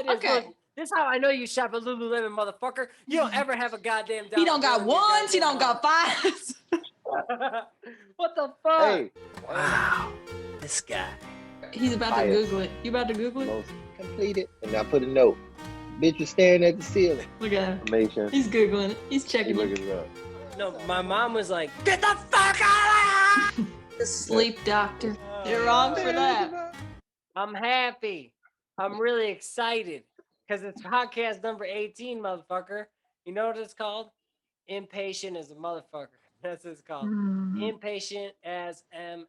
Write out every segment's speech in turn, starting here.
Okay. This is how I know you shop at Lululemon, motherfucker. You don't ever have a goddamn dollar. He don't got ones. He don't got fives. What the fuck? Hey. Wow. This guy. He's about to Google it. You about to Google it? Most completed. And I put a note. Bitch was staring at the ceiling. Look at him. Amazing. He's Googling it. He's checking it. Looking it up. No, my mom was like, get the fuck out of here! The sleep doctor. You're wrong for that. I'm happy. I'm really excited. Because it's podcast number 18, motherfucker. You know what it's called? Impatient as a motherfucker. That's what it's called. Impatient as MF.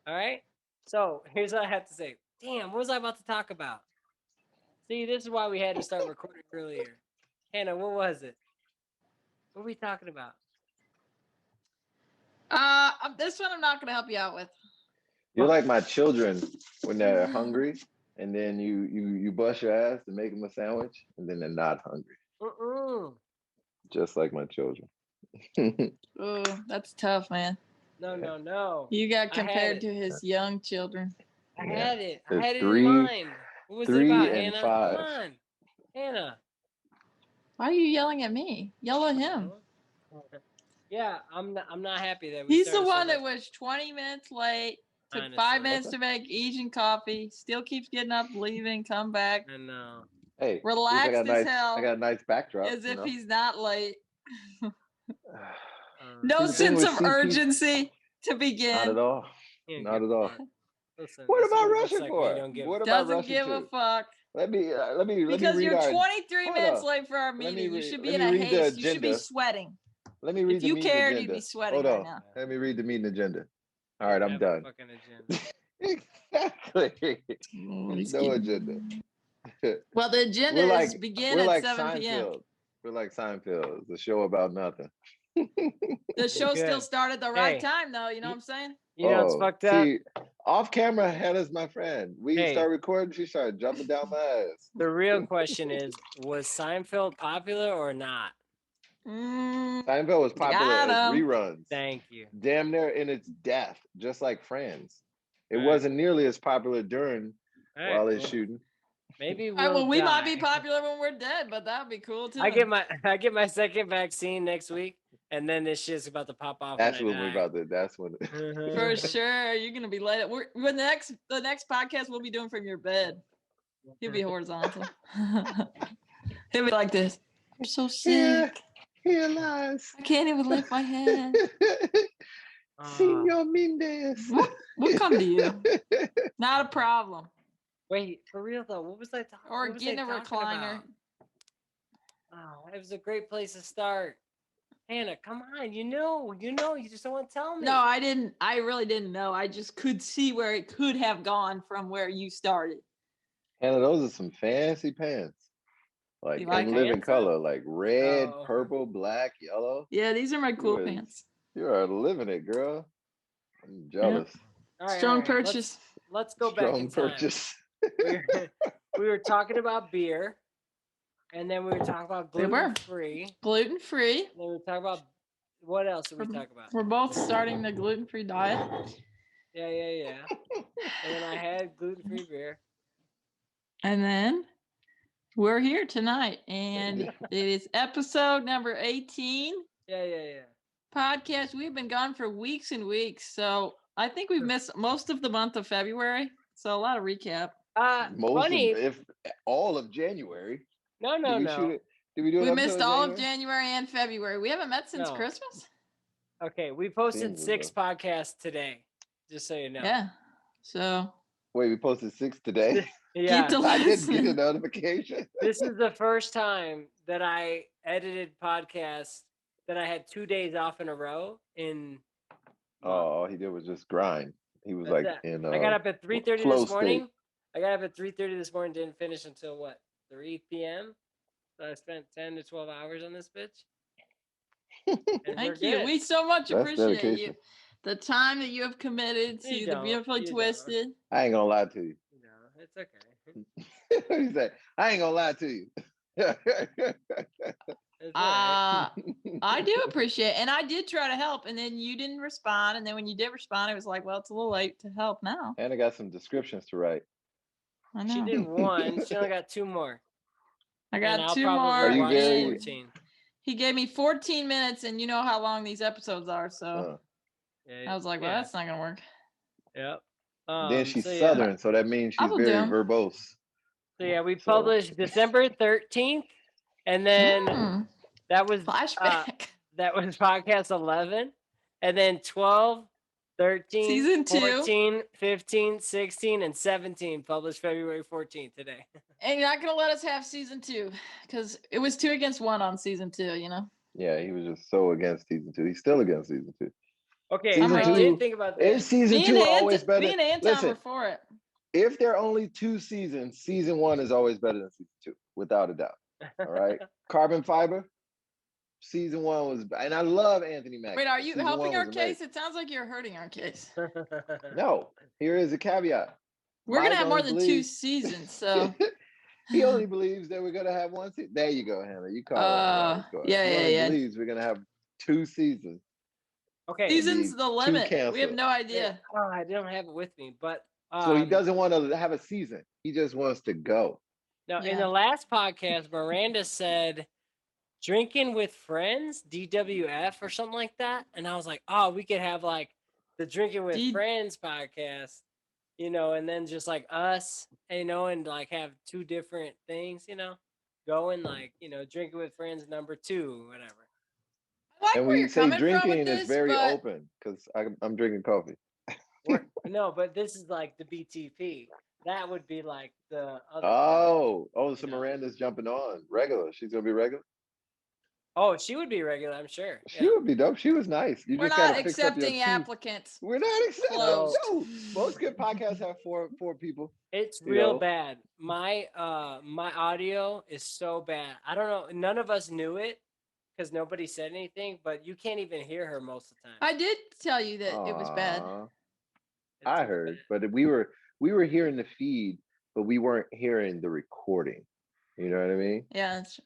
All right? So, here's what I have to say. Damn, what was I about to talk about? See, this is why we had to start recording earlier. Hannah, what was it? What were we talking about? This one I'm not going to help you out with. You're like my children when they're hungry. And then you bust your ass to make them a sandwich, and then they're not hungry. Just like my children. Oh, that's tough, man. No. You got compared to his young children. I had it in mind. What was 3 it about, and Hannah? 5. Come on, Hannah. Why are you yelling at me? Yell at him. Yeah, I'm not happy that we. He's the one that was 20 minutes late. Took Honestly. 5 minutes to make Asian coffee. Still keeps getting up, leaving, come back. I know. Hey, relaxed as hell. I got a nice backdrop. As if he's not late. No sense of urgency to begin. Not at all. Not at all. Listen, what about rushing like for? What about doesn't give a fuck. Let me because read you're 23 minutes late for our meeting. You should be in a haste. You should be sweating. Let me read the meeting agenda. If you cared, you'd be sweating right now. Let me read the meeting agenda. All right, I'm done. Exactly. No agenda. Well, the agenda is begin at 7 p.m. We're like Seinfeld, the show about nothing. The show still started the right time, though. You know what I'm saying? You know, it's fucked up. See, off camera, Hannah's my friend. We start recording, she started jumping down my ass. The real question is, was Seinfeld popular or not? Seinfeld was popular as reruns. Thank you. Damn near in its death, just like Friends. It wasn't nearly as popular during while it's shooting. Maybe we might be popular when we're dead, but that would be cool too. I get my second vaccine next week, and then this shit's about to pop off. That's what we're about to. That's what. For sure, you're gonna be late. The next podcast we'll be doing from your bed. He'll be horizontal. He'll be like this. I'm so sick. Here lies. I can't even lift my head. Senor Mendez. We'll come to you. Not a problem. Wait, for real though, what was I talking about? Or getting a recliner. Oh, it was a great place to start. Hannah, come on, you know, you just don't want to tell me. No, I didn't. I really didn't know. I just could see where it could have gone from where you started. Hannah, those are some fancy pants. Like in living color, like red, purple, black, yellow. Yeah, these are my cool pants. You are living it, girl. I'm jealous. Yeah. All right, strong purchase. Let's go back in time. Strong purchase. We were talking about beer, and then we were talking about gluten-free. Gluten-free. And then we were talking about, what else did we talk about? We're both starting the gluten-free diet. Yeah. And then I had gluten-free beer. And then we're here tonight, and it is episode number 18. Yeah. Podcast. We've been gone for weeks and weeks, so I think we've missed most of the month of February. So a lot of recap. Funny. If all of January. No. Did we do it? We missed all of January and February. We haven't met since Christmas. Okay, we posted 6 podcasts today, just so you know. Yeah. So. Wait, we posted 6 today? Yeah. I didn't get a notification. This is the first time that I edited podcasts that I had 2 days off in a row in. All he did was just grind. He was I got up at 3:30 this morning. I got up at 3:30 this morning. Didn't finish until what? 3 p.m. So I spent 10 to 12 hours on this bitch. Thank you. We so much appreciate you. The time that you have committed to the Beautifully Twisted. I ain't gonna lie to you. No, it's okay. He said, I ain't gonna lie to you. I do appreciate it. And I did try to help, and then you didn't respond. And then when you did respond, it was like, well, it's a little late to help now. And I got some descriptions to write. I She know. did one. She only got 2 more. I And got I'll 2 probably more. Are you watch very- 14. He gave me 14 minutes, and you know how long these episodes are, so Yeah, I was like, well, that's not gonna work. Yep. Then she's so Southern, so that means I she's will do very 'em. verbose. So yeah, we So- published December 13th, and then that was Flashback. that was podcast 11, and then 12, 13, Season 2. 14, 15, 16, and 17 published February 14th today. And you're not gonna let us have season 2 because it was 2 against 1 on season 2. You know. Yeah, he was just so against season 2. He's still against season 2. Okay, Season I 2 did think about that. Is season Me 2 and always better? Me and Anton Listen, were for it. if there are only 2 seasons, season 1 is always better than season 2, without a doubt. All right. Carbon Fiber, season 1 was, and I love Anthony Mackie. Wait, are you Season helping 1 our was case? amazing. It sounds like you're hurting our case. No, here is a caveat. We're gonna Mike have more only than 2 believes- seasons, so He only believes that we're gonna have 1 season. There you go, Hannah. You call it. yeah, He yeah, only yeah. believes we're gonna have 2 seasons. Okay. Season's be the too limit. We have canceled. no idea. Oh, I don't have it with me, but So he doesn't want to have a season. He just wants to go. Now, in Yeah. the last podcast, Miranda said drinking with friends, DWF or something like that. And I was like, oh, we could have like the drinking with D- friends podcast, you know, and then just like us, you know, and like have 2 different things, you know, going like, you know, drinking with friends number 2, whatever. I like And where we you're say coming from drinking with this, is very but open because I'm drinking coffee. No, but this is like the BTP. That would be like the other. So you know. Miranda's jumping on regular. She's gonna be regular. Oh, she would be regular, I'm sure. She would be dope. She was nice. You we're just not gotta fix up your accepting teeth. applicants. We're not accepting. Closed. No, most good podcasts have four people. It's You real know? bad. My audio is so bad. I don't know. None of us knew it because nobody said anything, but you can't even hear her most of the time. I did tell you that it was bad. Aw, It's I so heard, bad. but we were hearing the feed, but we weren't hearing the recording. You know what I mean? Yeah, that's true.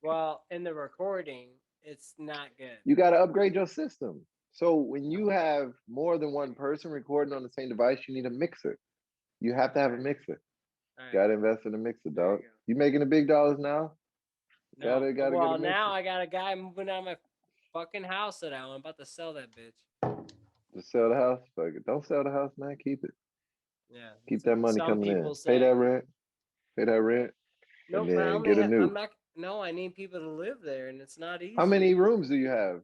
Well, in the recording, it's not good. You got to upgrade your system. So when you have more than one person recording on the same device, you need a mixer. You have to have a mixer. All right. Got to invest in a mixer, There you dog. go. You making the big dollars now? No. Gotta get a Well, mixer. now I got a guy moving out of my fucking house that I'm about to sell that bitch. Just sell the house. Fuck it. Don't sell the house, man. Keep it. Yeah. Keep that money Some coming in. people Pay say- that rent. Pay that rent. No, and but I then only get a have, new. I'm not. No, I need people to live there, and it's not easy. How many rooms do you have?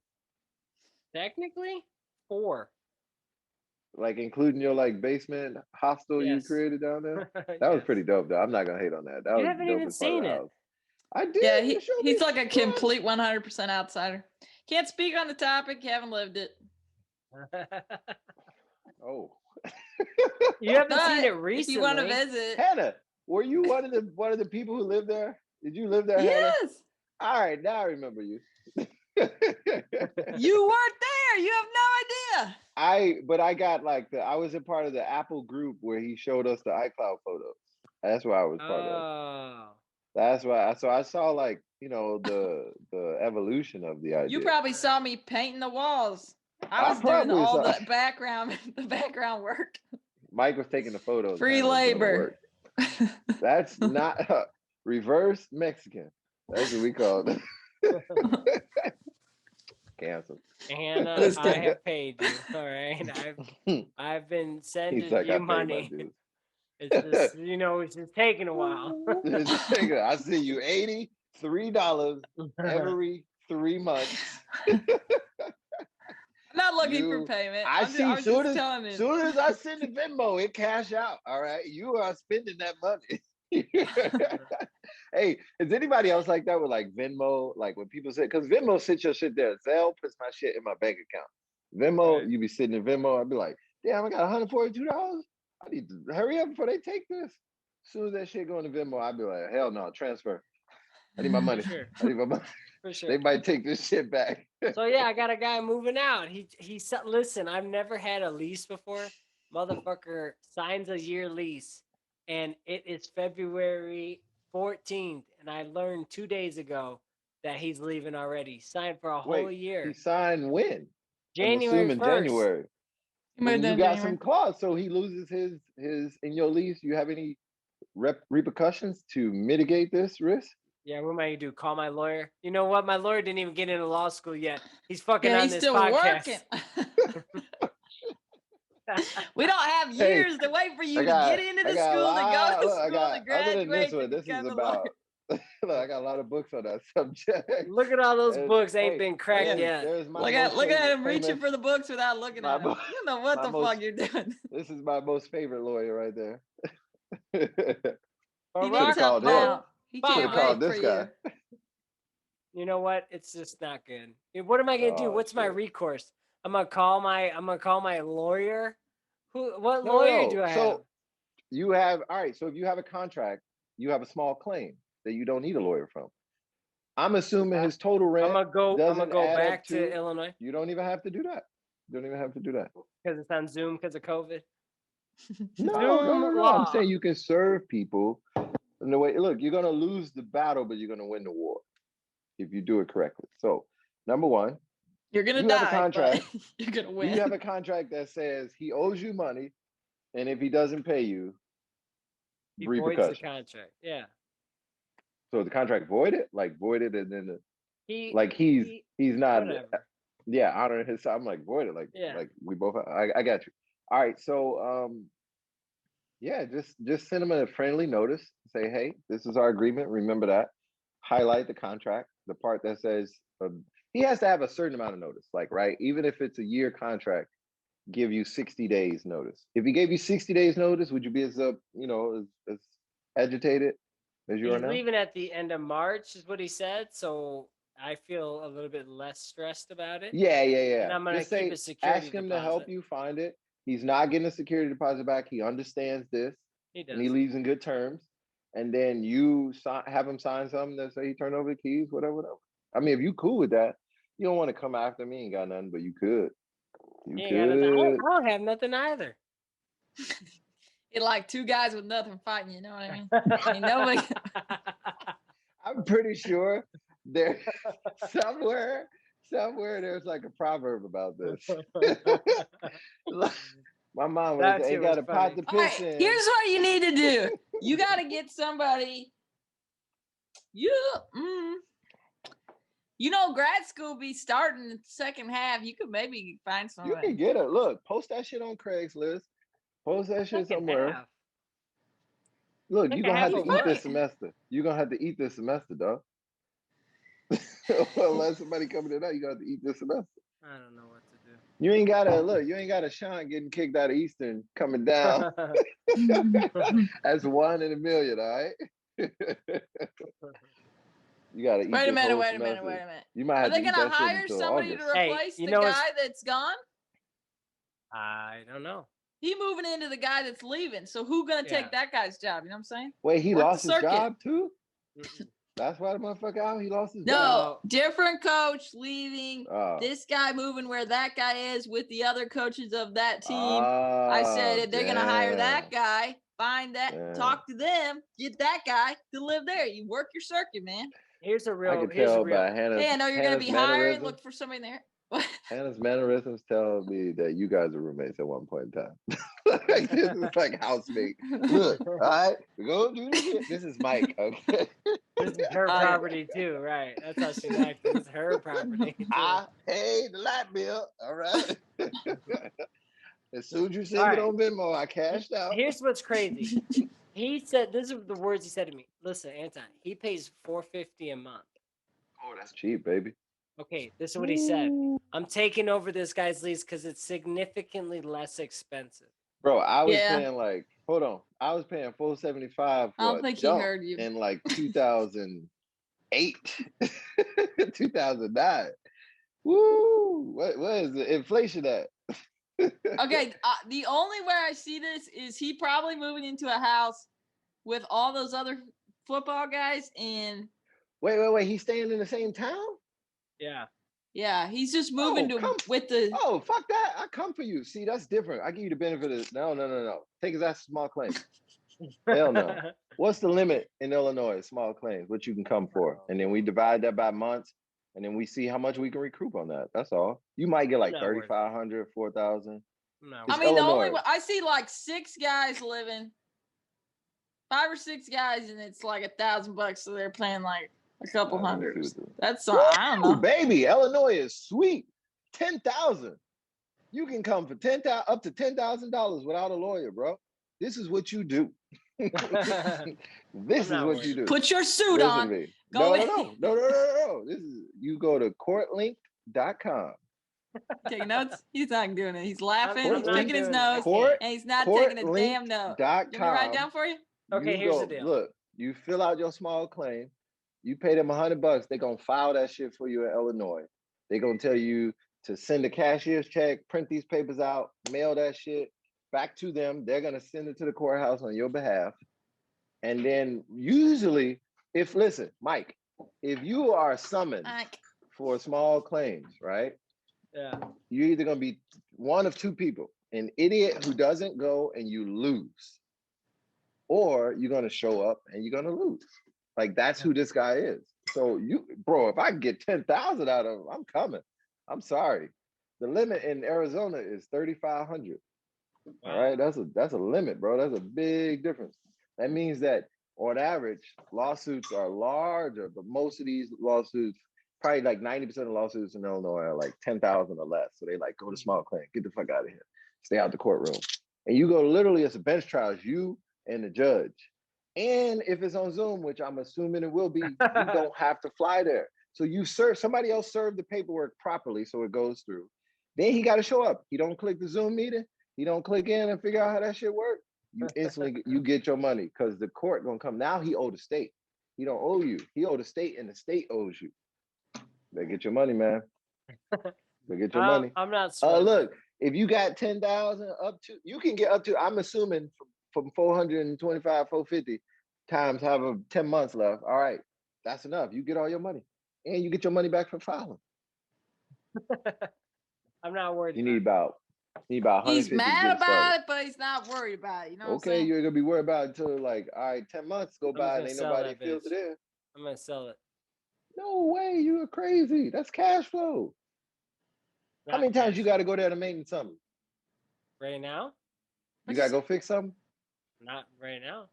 Technically, 4. Like including your like basement hostel you Yes. created down there? That was Yes. pretty dope though. I'm not gonna hate on that. That You was haven't the even dopest part of seen the it. house. I did. Yeah, You showed me he's like a what? complete 100% outsider. Can't speak on the topic. Haven't lived it. Oh. You haven't seen But it recently. if you want to visit, Hannah, were you one of the people who lived there? Did you live there, Hannah? yes, All right, now I remember you. you weren't there. You have no idea. I got like I was a part of the Apple group where he showed us the iCloud photos. That's what I was part of. Oh. That's why. So I saw like the evolution of the idea. You probably saw me painting the walls. I was doing probably all saw- the background work. Mike was taking the photos. Free Hannah was doing the labor. work. That's not reverse Mexican. That's what we call it. Cancel. Hannah, That's I good. have paid you. All right. I've been sending He's like, you I paid my money. dues. It's just, it's just taking a while. I see you $83 every 3 months. I'm not looking for You- payment. I I'm see. just Soon telling you. as I send the Venmo, it cash out. All right, you are spending that money. Hey, is anybody else like that with like Venmo? Like when people say, because Venmo sits your shit there. Zelle puts my shit in my bank account. Venmo, Right. you be sitting in Venmo. I'd be like, damn, I got $142. I need to hurry up before they take this. As soon as that shit go into Venmo, I'd be like, hell no, transfer. I need my money. For sure. I need my money. For sure. They might take this shit back. So yeah, I got a guy moving out. He said, listen, I've never had a lease before. Motherfucker signs a year lease, and it is February 14th, and I learned 2 days ago that he's leaving already. Signed for a whole Wait, year. He signed when? I'm January assuming 1st. January. You moved And you in got January. some clause, so he loses his in your lease. You have any repercussions to mitigate this risk? Yeah, what am I gonna do? Call my lawyer? You know what? My lawyer didn't even get into law school yet. He's fucking Yeah, on he's this still podcast. working. We don't have Hey, years to wait for you to get into the school, to go to school, to other than this graduate, to one, this is become a about. lawyer. Look, I got a lot of books on that subject. Look at all those books ain't Hey, been cracked yet. There's my Look most at him famous, reaching for the books without looking my at them. mo- You don't know what my the most- fuck you're doing. This is my most favorite lawyer right there. He Could've needs called help him. out. He Could've can't called wait this for guy. you. You know what? It's just not good. What am I gonna do? Oh, What's my shit. recourse? I'm gonna call my lawyer. What No, lawyer no. do I have? So you have, all right. So if you have a contract, you have a small claim that you don't need a lawyer from. I'm assuming his total rent. I'm gonna doesn't go add up back to Illinois You don't even have to do that. You don't even have to do that. because it's on Zoom because of COVID. No. law. I'm saying you can serve people in the way. Look, you're gonna lose the battle, but you're gonna win the war if you do it correctly. So, number one, You're gonna you die. have a contract. But you're gonna win. You have a contract that says he owes you money, and if he doesn't pay you, He voids the repercussions. contract. Yeah. So the contract voided, and then He's not. whatever. Yeah, honoring his. I'm like voided, like we both. I got you. All right, so yeah, just send him a friendly notice. Say, hey, this is our agreement. Remember that. Highlight the contract, the part that says he has to have a certain amount of notice. Like, right, even if it's a year contract, give you 60 days notice. If he gave you 60 days notice, would you be as as agitated as you are He's now? leaving at the end of March, is what he said. So I feel a little bit less stressed about it. Yeah. And I'm gonna Just keep say, a security ask him deposit. to help you find it. He's not getting a security deposit back. He understands this, He does. and he leaves in good terms. And then you have him sign something that say he turned over the keys, whatever. I mean, if you cool with that, you don't want to come after me. Ain't got nothing, but you could. I don't have nothing either. It's like two guys with nothing fighting. You know what I mean? Ain't nobody. I'm pretty sure there somewhere there's like a proverb about this. My mom would say, "Got a pot to All right, piss in." here's what you need to do. You got to get somebody. Grad school be starting the second half. You could maybe find You somebody. can get it. Look, post that shit on Craigslist. Post that shit somewhere. Look, you're gonna have to eat this semester. You're gonna have to eat this semester, dog. Unless somebody coming in, you got to eat this semester. I don't know what to do. You ain't gotta Sean getting kicked out of Eastern coming down. That's 1 in a million, all right? You gotta eat. Wait a minute. You might have Are they to eat gonna that shit hire until somebody August. to replace the guy that's gone? I don't know. He moving into the guy that's leaving. So who gonna take that guy's job? You know what I'm saying? Wait, he Work lost the his circuit. job too? That's why the motherfucker out. He lost his job. No, different coach leaving. This guy moving where that guy is with the other coaches of that team. I said if they're gonna hire that guy, find that, talk to them, get that guy to live there. You work your circuit, man. Here's a real. I can tell by Hannah's. Hey, I know you're gonna be hired. Look for somebody there. Hannah's mannerisms tell me that you guys are roommates at one point in time. Like, this is like housemate. Look, all right, go do this. This is Mike. Okay. This is her property too, right? That's how she's acting. It's her property. I paid the light bill. All right. As soon as you send it on Venmo, I cashed out. Here's what's crazy. He said, "This is the words he said to me. Listen, Anton, he pays $450 a month. Oh, that's cheap, baby. Okay, this is what he said. I'm taking over this guy's lease because it's significantly less expensive. Bro, I was paying hold on. I was paying $475 I don't think he heard you. In like 2008, 2009. Woo! What is the inflation at? Okay, the only way I see this is he probably moving into a house with all those other football guys and. Wait. He's staying in the same town? Yeah. Yeah, he's just moving with the. Oh, fuck that! I come for you. See, that's different. I give you the benefit of no. Take his ass small claims. Hell no. What's the limit in Illinois? Small claims, what you can come for, and then we divide that by months, and then we see how much we can recoup on that. That's all. You might get like 3,500, 4,000. I mean, the only I see like 6 guys living. 5 or 6 guys, and it's like $1,000, so they're paying like a couple hundred. That's Woo, I don't know. Baby, Illinois is sweet. 10,000. You can come for up to $10,000 without a lawyer, bro. This is what you do. This is what you do. Put your suit on. No. This is you go to courtlink.com. Taking notes? He's not doing it. He's laughing. He's picking his nose, and he's not taking a damn note. Let me write down for you. Okay, here's the deal. Look, you fill out your small claim. You pay them $100. They're gonna file that shit for you in Illinois. They're gonna tell you to send a cashier's check, print these papers out, mail that shit back to them. They're gonna send it to the courthouse on your behalf. And then usually, listen, Mike, if you are summoned for small claims, right? Yeah. You're either gonna be one of two people: an idiot who doesn't go and you lose, or you're gonna show up and you're gonna lose. Like that's who this guy is. So bro, if I can get 10,000 out of him, I'm coming. I'm sorry. The limit in Arizona is 3,500. All right, that's a limit, bro. That's a big difference. That means that on average, lawsuits are larger, but most of these lawsuits, probably like 90% of lawsuits in Illinois are like 10,000 or less. So they like go to small claim, get the fuck out of here, stay out the courtroom. And you go literally, it's a bench trial, it's you and the judge. And if it's on Zoom, which I'm assuming it will be, you don't have to fly there. So somebody else served the paperwork properly so it goes through. Then he got to show up. He don't click the Zoom meeting. He don't click in and figure out how that shit works. You instantly, you get your money because the court gonna come. Now he owe the state. He don't owe you. He owe the state and the state owes you. They get your money, man. They get your money. I'm not look, if you got 10,000 you can get up to, I'm assuming from 425, 450 times however 10 months left. All right, that's enough. You get all your money. And you get your money back for filing. I'm not worried. You need about He's mad about it, but he's not worried about it. You know what I'm saying? You're gonna be worried about it until like, all right, 10 months go by and ain't nobody feels it in. I'm gonna sell it. No way, you are crazy. That's cash flow. How many times you gotta go there to maintenance something? Right now? You gotta go fix something? Not right now.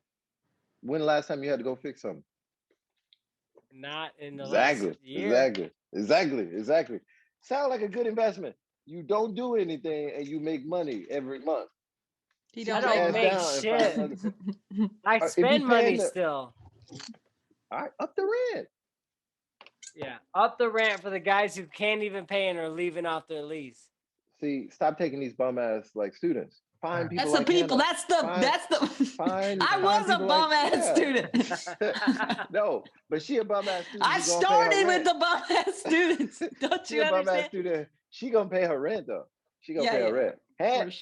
When the last time you had to go fix something? Not in the last year. Exactly. Sound like a good investment. You don't do anything and you make money every month. I don't make shit. I spend money still. All right, up the rent. Yeah, up the rent for the guys who can't even pay and are leaving off their lease. See, stop taking these bum ass like students. Find people. That's the people. That's the. I was a bum ass student. No, but she a bum ass student. I started with the bum ass students. Don't you understand? Bum ass student. She gonna pay her rent though. She gonna pay her rent.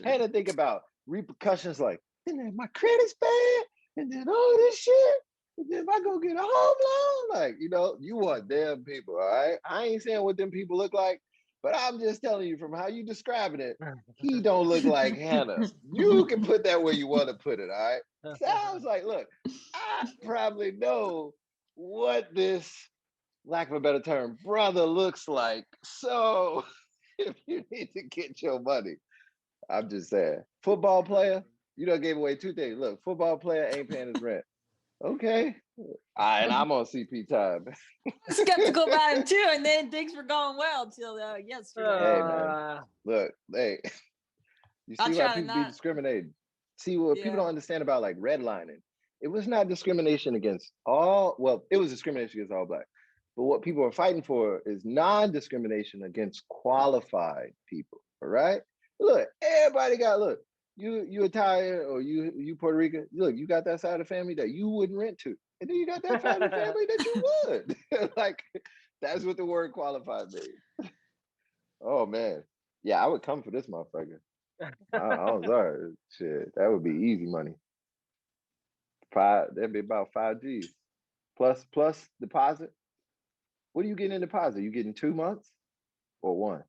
Hannah, think about repercussions like, and then my credit's bad, and then all this shit, and then if I go get a home loan, like you want them people, all right? I ain't saying what them people look like. But I'm just telling you from how you describing it, he don't look like Hannah. You can put that where you want to put it, all right? Sounds like, look, I probably know what this, lack of a better term, brother looks like. So if you need to get your money, I'm just saying. Football player, you done gave away two things. Look, football player ain't paying his rent. Okay. And I'm on CP time. Skeptical about him too, and then things were going well till yesterday. Hey man, look, you see why people be discriminating. See what people don't understand about like redlining. It was not discrimination against it was discrimination against all black. But what people are fighting for is non-discrimination against qualified people. All right. Look, everybody got you Italian or you Puerto Rican. Look, you got that side of the family that you wouldn't rent to. And then you got that side of the family that you would. Like, that's what the word qualified means. Oh, man. Yeah, I would come for this motherfucker. I'm sorry. Shit, that would be easy money. That'd be about 5 G's. Plus deposit. What are you getting in deposit? You getting 2 months or one?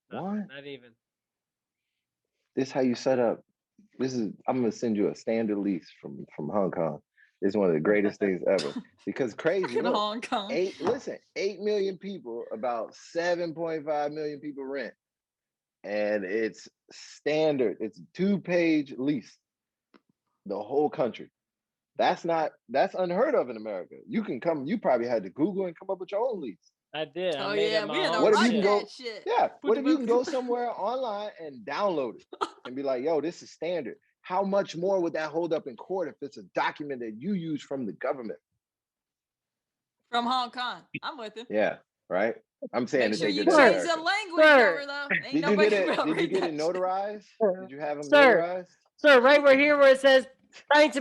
One? Not even. This is how you set up. I'm going to send you a standard lease from Hong Kong. It's one of the greatest things ever. Because crazy, look, Hong Kong. 8 million people, about 7.5 million people rent. And it's standard. It's 2-page lease. The whole country. That's unheard of in America. You probably had to Google and come up with your own lease. I did. Oh yeah, we had to what if write you can go, that shit. Yeah. What if you can go somewhere online and download it and be like, yo, this is standard. How much more would that hold up in court if it's a document that you use from the government? From Hong Kong. I'm with him. Yeah, right. I'm saying Make that sure they you did change that. the language over though. Did you get it notarized? Did you have them notarized? Sir, right where it says that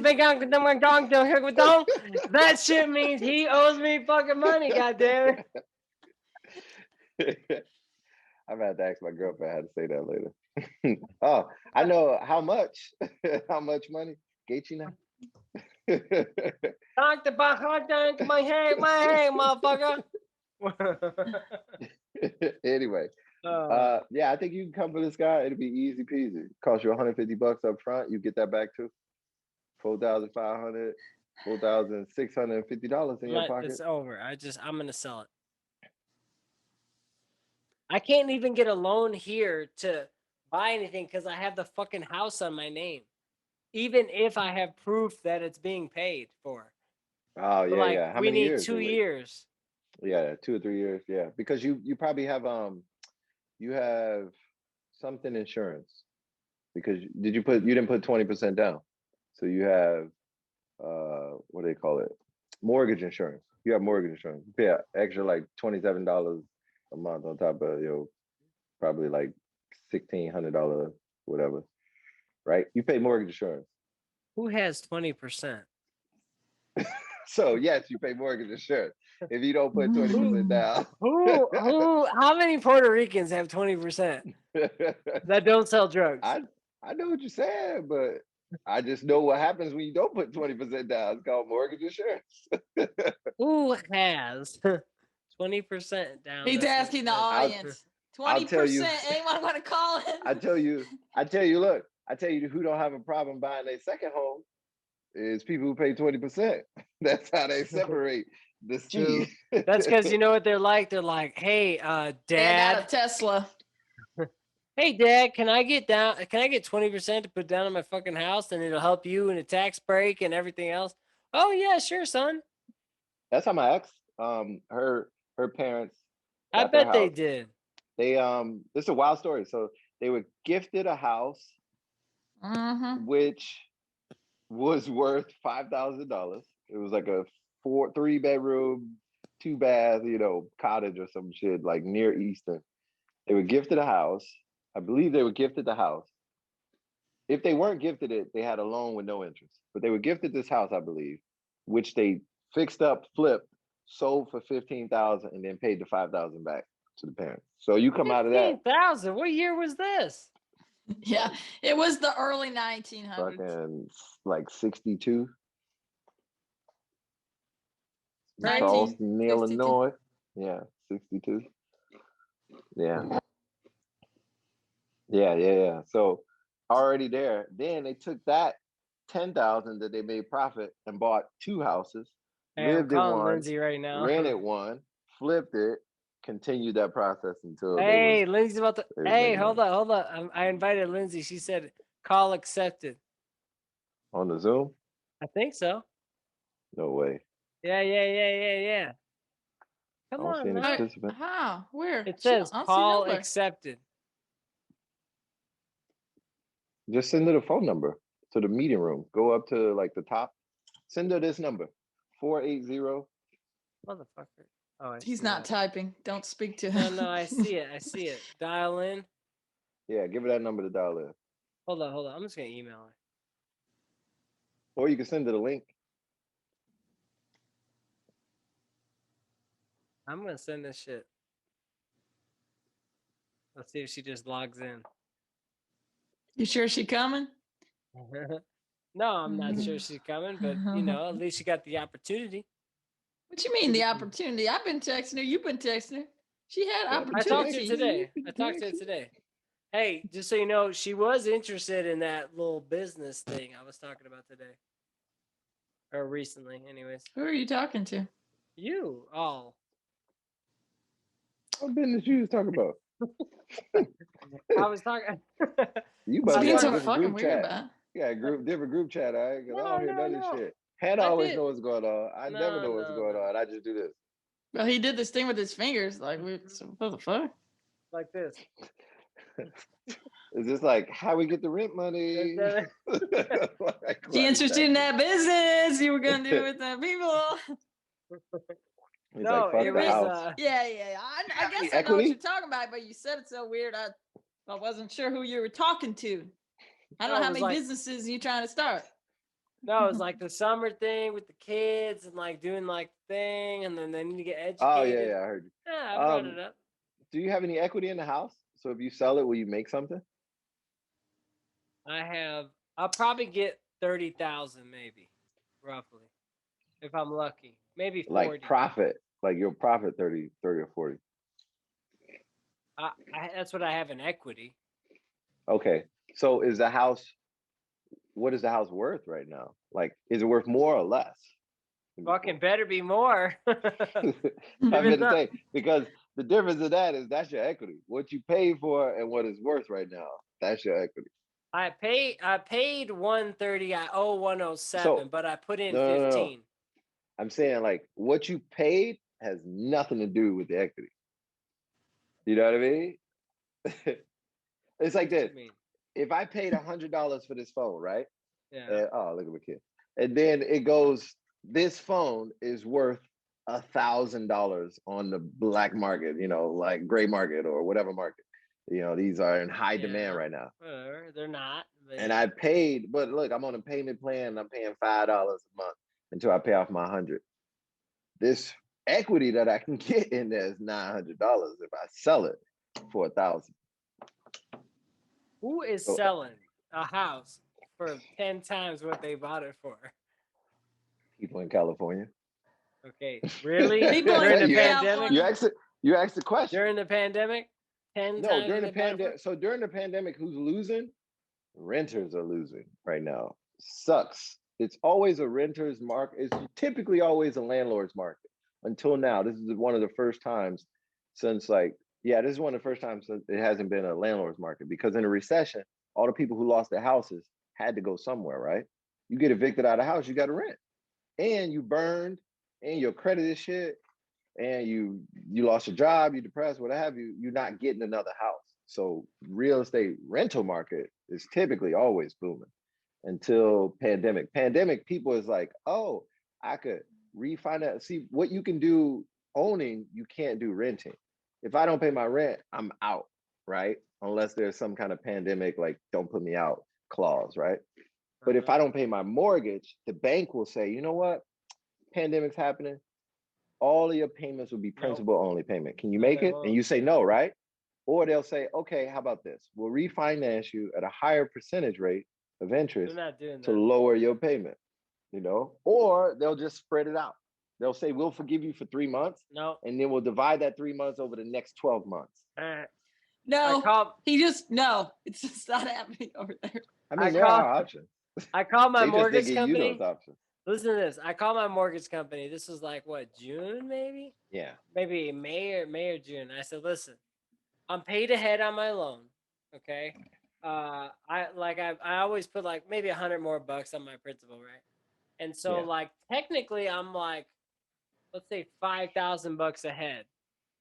shit means he owes me fucking money, goddamn it. I'm about to ask my girlfriend how to say that later. Oh, I know how much. How much money? Get you now. Talk the my head, motherfucker. Anyway, yeah, I think you can come for this guy. It'll be easy peasy. Cost you $150 up front. You get that back too. $4,500, $4,650 in your pocket. It's over. I'm gonna sell it. I can't even get a loan here to buy anything because I have the fucking house on my name. Even if I have proof that it's being paid for. Oh yeah, yeah. How many years? 2 years. Yeah, 2 or 3 years. Yeah, because you probably have you have something insurance because you didn't put 20% down, so you have what do they call it? Mortgage insurance. You have mortgage insurance. You pay extra like $27 a month on top of your probably like $1,600 whatever, right? You pay mortgage insurance. Who has 20%? So yes, you pay mortgage insurance if you don't put 20% down. How many Puerto Ricans have 20% that don't sell drugs? I know what you're saying, but I just know what happens when you don't put 20% down. It's called mortgage insurance. Who has 20% down? He's asking the audience. 20%. Anyone want to call it? I tell you, look, I tell you who don't have a problem buying a second home is people who pay 20%. That's how they separate the two. That's because you know what they're like? They're like, hey, Dad. I got a Tesla. Hey, Dad, can I get 20% to put down on my fucking house and it'll help you in a tax break and everything else? Oh yeah, sure, son. That's how my ex, her parents. I bet they did. They this is a wild story. So they were gifted a house, which was worth $5,000. It was like a 3-bedroom, 2-bath, cottage or some shit like near Easton. They were gifted a house. I believe they were gifted the house. If they weren't gifted it, they had a loan with no interest. But they were gifted this house, I believe, which they fixed up, flipped, sold for $15,000, and then paid the $5,000 back to the parents. So you come out of that. $15,000. What year was this? Yeah, it was the early 1900s. Fucking like 62. Charleston, Illinois. Yeah, 62. Yeah. Yeah. So already there. Then they took that $10,000 that they made profit and bought 2 houses. Lived in one, Lindsay right now. Rented one, flipped it, continued that process until. Hey, Lindsay's about to. Hey, hold on. I invited Lindsay. She said call accepted. On the Zoom? I think so. No way. Yeah. Come on, man. How? Where? It says call accepted. Just send her the phone number to the meeting room. Go up to like the top. Send her this number. 480. Motherfucker. Oh, he's not typing. Don't speak to him. No, I see it. Dial in. Yeah, give her that number to dial in. Hold on. I'm just gonna email her. Or you can send her the link. I'm gonna send this shit. Let's see if she just logs in. You sure she coming? No, I'm not sure she's coming, but at least she got the opportunity. What you mean the opportunity? I've been texting her. You've been texting her. She had opportunity. I talked to her today. Hey, just so you know, she was interested in that little business thing I was talking about today. Or recently, anyways. Who are you talking to? You all. What business you was talking about? I was talking. You must be so fucking weird about. Yeah, different group chat. I don't hear none of this shit. Hannah always knows what's going on. I never know what's going on. I just do this. Well, he did this thing with his fingers. Like, what the fuck? Like this. Is this like how we get the rent money? Like, you interested in that business? You were gonna do it with the people. He's no, like, fuck the house. Yeah. I guess I know what you're talking about, but you said it so weird. I wasn't sure who you were talking to. I don't know how many businesses you trying to start. No, it was like the summer thing with the kids and like doing like the thing, and then they need to get educated. Oh yeah, I heard you. Yeah, I brought it up. Do you have any equity in the house? So if you sell it, will you make something? I'll probably get 30,000 maybe, roughly, if I'm lucky. Maybe 40. Like profit, like you'll profit 30 or 40. That's what I have in equity. Okay, so is the house? What is the house worth right now? Like, is it worth more or less? Fucking better be more. I'm going to say, because the difference of that is that's your equity. What you paid for and what it's worth right now, that's your equity. I paid 130. I owe 107, but I put in 15. No. I'm saying like what you paid has nothing to do with the equity. You know what I mean? It's like this. If I paid $100 for this phone, right? Yeah. Oh, look at my kid. And then it goes, this phone is worth $1,000 on the black market, you know, like gray market or whatever market. You know, these are in high demand right now. Whatever, they're not. And I paid, but look, I'm on a payment plan. I'm paying $5 a month until I pay off my 100. This equity that I can get in there is $900 if I sell it for $1,000. Who is selling a house for 10 times what they bought it for? People in California. Okay, really? During the pandemic? You asked the question. During the pandemic? 10 times? No, during the pandemic. So during the pandemic, who's losing? Renters are losing right now. Sucks. It's always a renter's market. It's typically always a landlord's market. Until now, this is one of the first times since this is one of the first times since it hasn't been a landlord's market, because in a recession, all the people who lost their houses had to go somewhere, right? You get evicted out of the house, you got to rent, and you burned, and your credit is shit, and you lost your job, you're depressed, what have you, you're not getting another house. So real estate rental market is typically always booming until pandemic. Pandemic, people is like, oh, I could refinance. See, what you can do owning, you can't do renting. If I don't pay my rent, I'm out, right? Unless there's some kind of pandemic, like don't put me out clause, right? But if I don't pay my mortgage, the bank will say, you know what? Pandemic's happening. All of your payments will be principal only payment. Can you make it? And you say no, right? Or they'll say, okay, how about this? We'll refinance you at a higher percentage rate of interest to lower your payment, you know? Or they'll just spread it out. They'll say, we'll forgive you for 3 months. No. And then we'll divide that 3 months over the next 12 months. No, it's just not happening over there. I mean, there are options. I called my mortgage company. Listen to this. I called my mortgage company. This was like what, June maybe? Yeah. Maybe May or June. I said, listen, I'm paid ahead on my loan. Okay. I always put like maybe $100 more on my principal, right? And so like technically I'm like, let's say $5,000 ahead.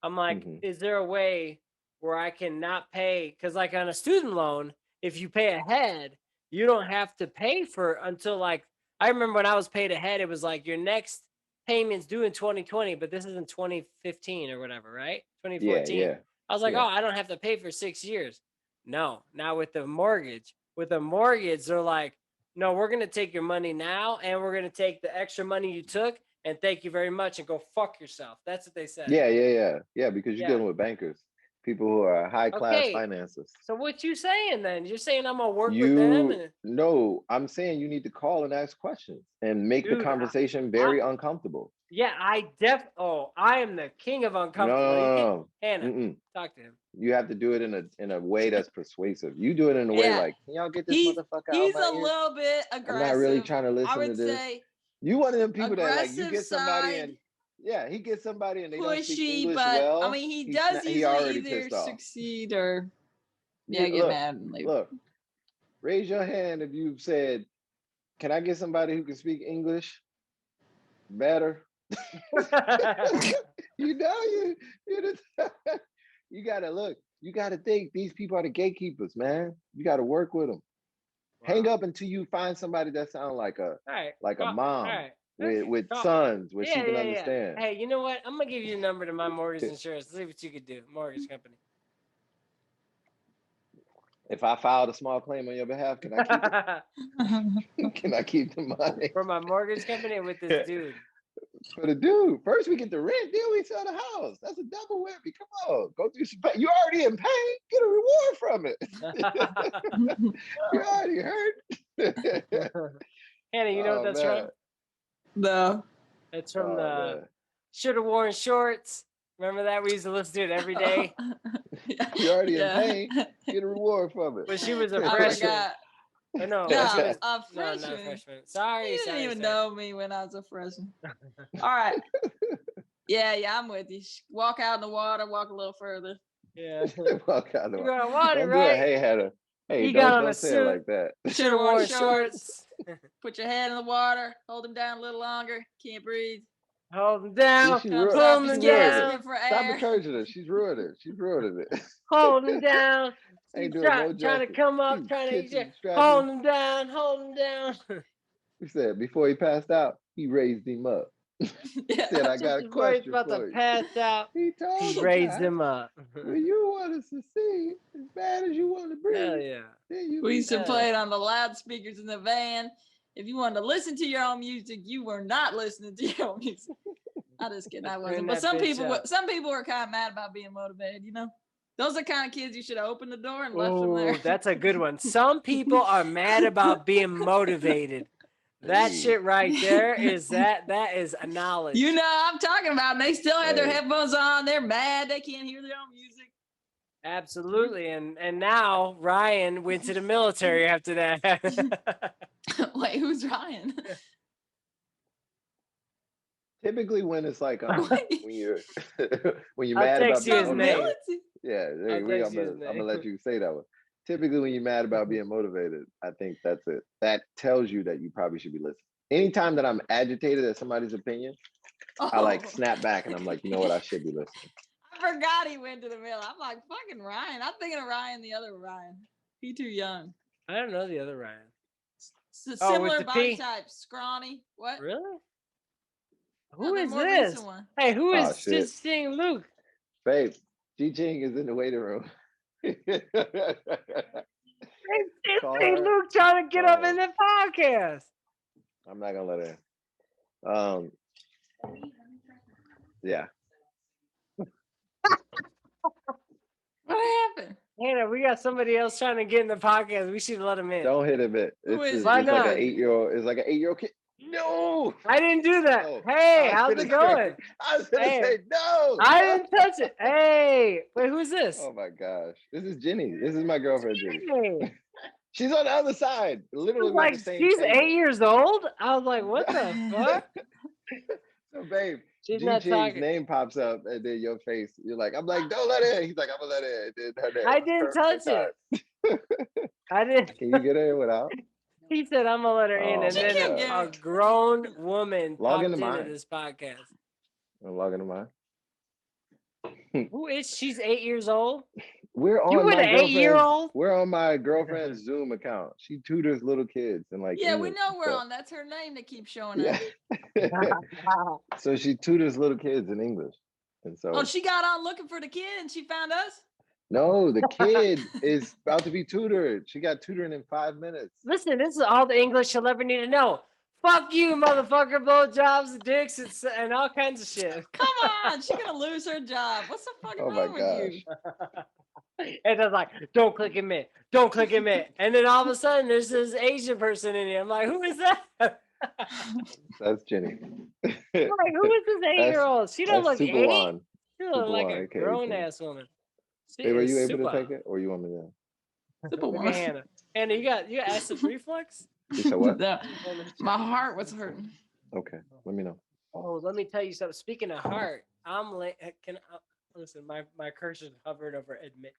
I'm like, is there a way where I can not pay? Because like on a student loan, if you pay ahead, you don't have to pay for until like, I remember when I was paid ahead, it was like your next payment's due in 2020, but this is in 2015 or whatever, right? 2014. Yeah. I was like, oh, I don't have to pay for 6 years. No, now with the mortgage, they're like, no, we're going to take your money now, and we're going to take the extra money you took, and thank you very much, and go fuck yourself. That's what they said. Yeah, because you're dealing with bankers, people who are high-class finances. So what you saying then? You're saying I'm going to work with them? No, I'm saying you need to call and ask questions and make the conversation very uncomfortable. Yeah, I am the king of uncomfortable. No. Hannah, talk to him. You have to do it in a way that's persuasive. You do it in a way like, can y'all get this motherfucker out? He's a little bit aggressive. I'm not really trying to listen to this. You one of them people that like you get somebody and he gets somebody and they don't speak English well. I mean, he does usually either succeed or get mad. Look, raise your hand if you've said, "Can I get somebody who can speak English?" better. You know, you gotta look. You gotta think these people are the gatekeepers, man. You gotta work with them. Wow. Hang up until you find somebody that sounds like a mom with sons where she can understand. Hey, you know what? I'm gonna give you a number to my mortgage insurance. See what you could do, mortgage company. If I filed a small claim on your behalf, can I keep it? Can I keep the money? For my mortgage company or with this dude? For the dude. First we get the rent, then we sell the house. That's a double whammy. Come on. Go through some pain. You already in pain. Get a reward from it. You already hurt. Hannah, you know what that's from? No. It's from the Should Have Worn Shorts. Remember that? We used to listen to it every day. You're already in pain. Get a reward from it. But she was a freshman. I know. No, she was a freshman. No, not a freshman. Sorry. You didn't even know me when I was a freshman. All right. Yeah, I'm with you. Walk out in the water, walk a little further. Yeah. Walk out in the water. You got water, right? Hey, Hannah. Hey, you got on don't say it like that. Should have worn shorts. Put your head in the water. Hold them down a little longer. Can't breathe. Hold them down. Hold them down. Stop encouraging her. She's ruining it. She's ruining it. Hold them down. Ain't doing no trying to come up, trying to hold him down, hold him down. He said before he passed out, he raised him up. He said, "I got a question about for to you." Pass out. He raised him up. When you want to succeed as bad as you want to breathe. Hell yeah. We used to play it on the loudspeakers in the van. If you wanted to listen to your own music, you were not listening to your own music. I just kidding, I wasn't. But some people were kind of mad about being motivated, you know? Those are the kind of kids you should have opened the door and left them there. That's a good one. Some people are mad about being motivated. That shit right there is that is a knowledge. You know, I'm talking about. They still had their headphones on. They're mad. They can't hear their own music. Absolutely. And now Ryan went to the military after that. Wait, who's Ryan? Typically when it's like when you're mad about being motivated. Yeah, I'm gonna let you say that one. Typically when you're mad about being motivated, I think that's it. That tells you that you probably should be listening. Anytime that I'm agitated at somebody's opinion, I like snap back and I'm like, you know what, I should be listening. I forgot he went to the mill. I'm like, fucking Ryan. I'm thinking of Ryan, the other Ryan. He too young. I don't know the other Ryan. Similar body type, scrawny. What? Really? Who is this? Hey, who is just seeing Luke? Babe, Ji-Ching is in the waiting room. Hey, Luke trying to get up in the podcast. I'm not gonna let her. Yeah. What happened? Hannah, we got somebody else trying to get in the podcast. We should let him in. Don't hit him in. It's like an 8-year-old. It's like an 8-year-old kid. No, I didn't do that. No. Hey, how's it going? I was gonna say no. I didn't touch it. Hey, wait, who's this? Oh my gosh, this is Jenny. This is my girlfriend, Jenny. She's on the other side. Literally, like she's 8 years old. I was like, what the fuck? So, babe, G-G's name pops up, and then your face. You're like, I'm like, don't let it. He's like, I'm gonna let it. And then her name. I didn't touch it. I didn't. Can you get her in without? He said, I'm going to let her in. And then a grown woman popped into this podcast. I'll log into mine. Who is she's 8 years old? We're on you with an 8-year-old? We're on my girlfriend's Zoom account. She tutors little kids and like. Yeah, we know we're on. That's her name that keeps showing up. So she tutors little kids in English. And so. Oh, she got on looking for the kid and she found us? No, the kid is about to be tutored. She got tutoring in 5 minutes. Listen, this is all the English she'll ever need to know. Fuck you, motherfucker, blowjobs, dicks, and all kinds of shit. Come on, she's gonna lose her job. What's the fucking wrong with you? And it's like, don't click admit, don't click admit. And then all of a sudden, there's this Asian person in here. I'm like, who is that? That's Jenny. I'm like, who is this 8-year-old? She don't look 8. She looks like a okay, grown-ass woman. Hey, were you able to take it, or you want me to? Hannah, you got acid reflux? You said what? No, my heart was hurting. Okay, let me know. Oh, let me tell you something. Speaking of heart, listen. My cursor hovered over admit.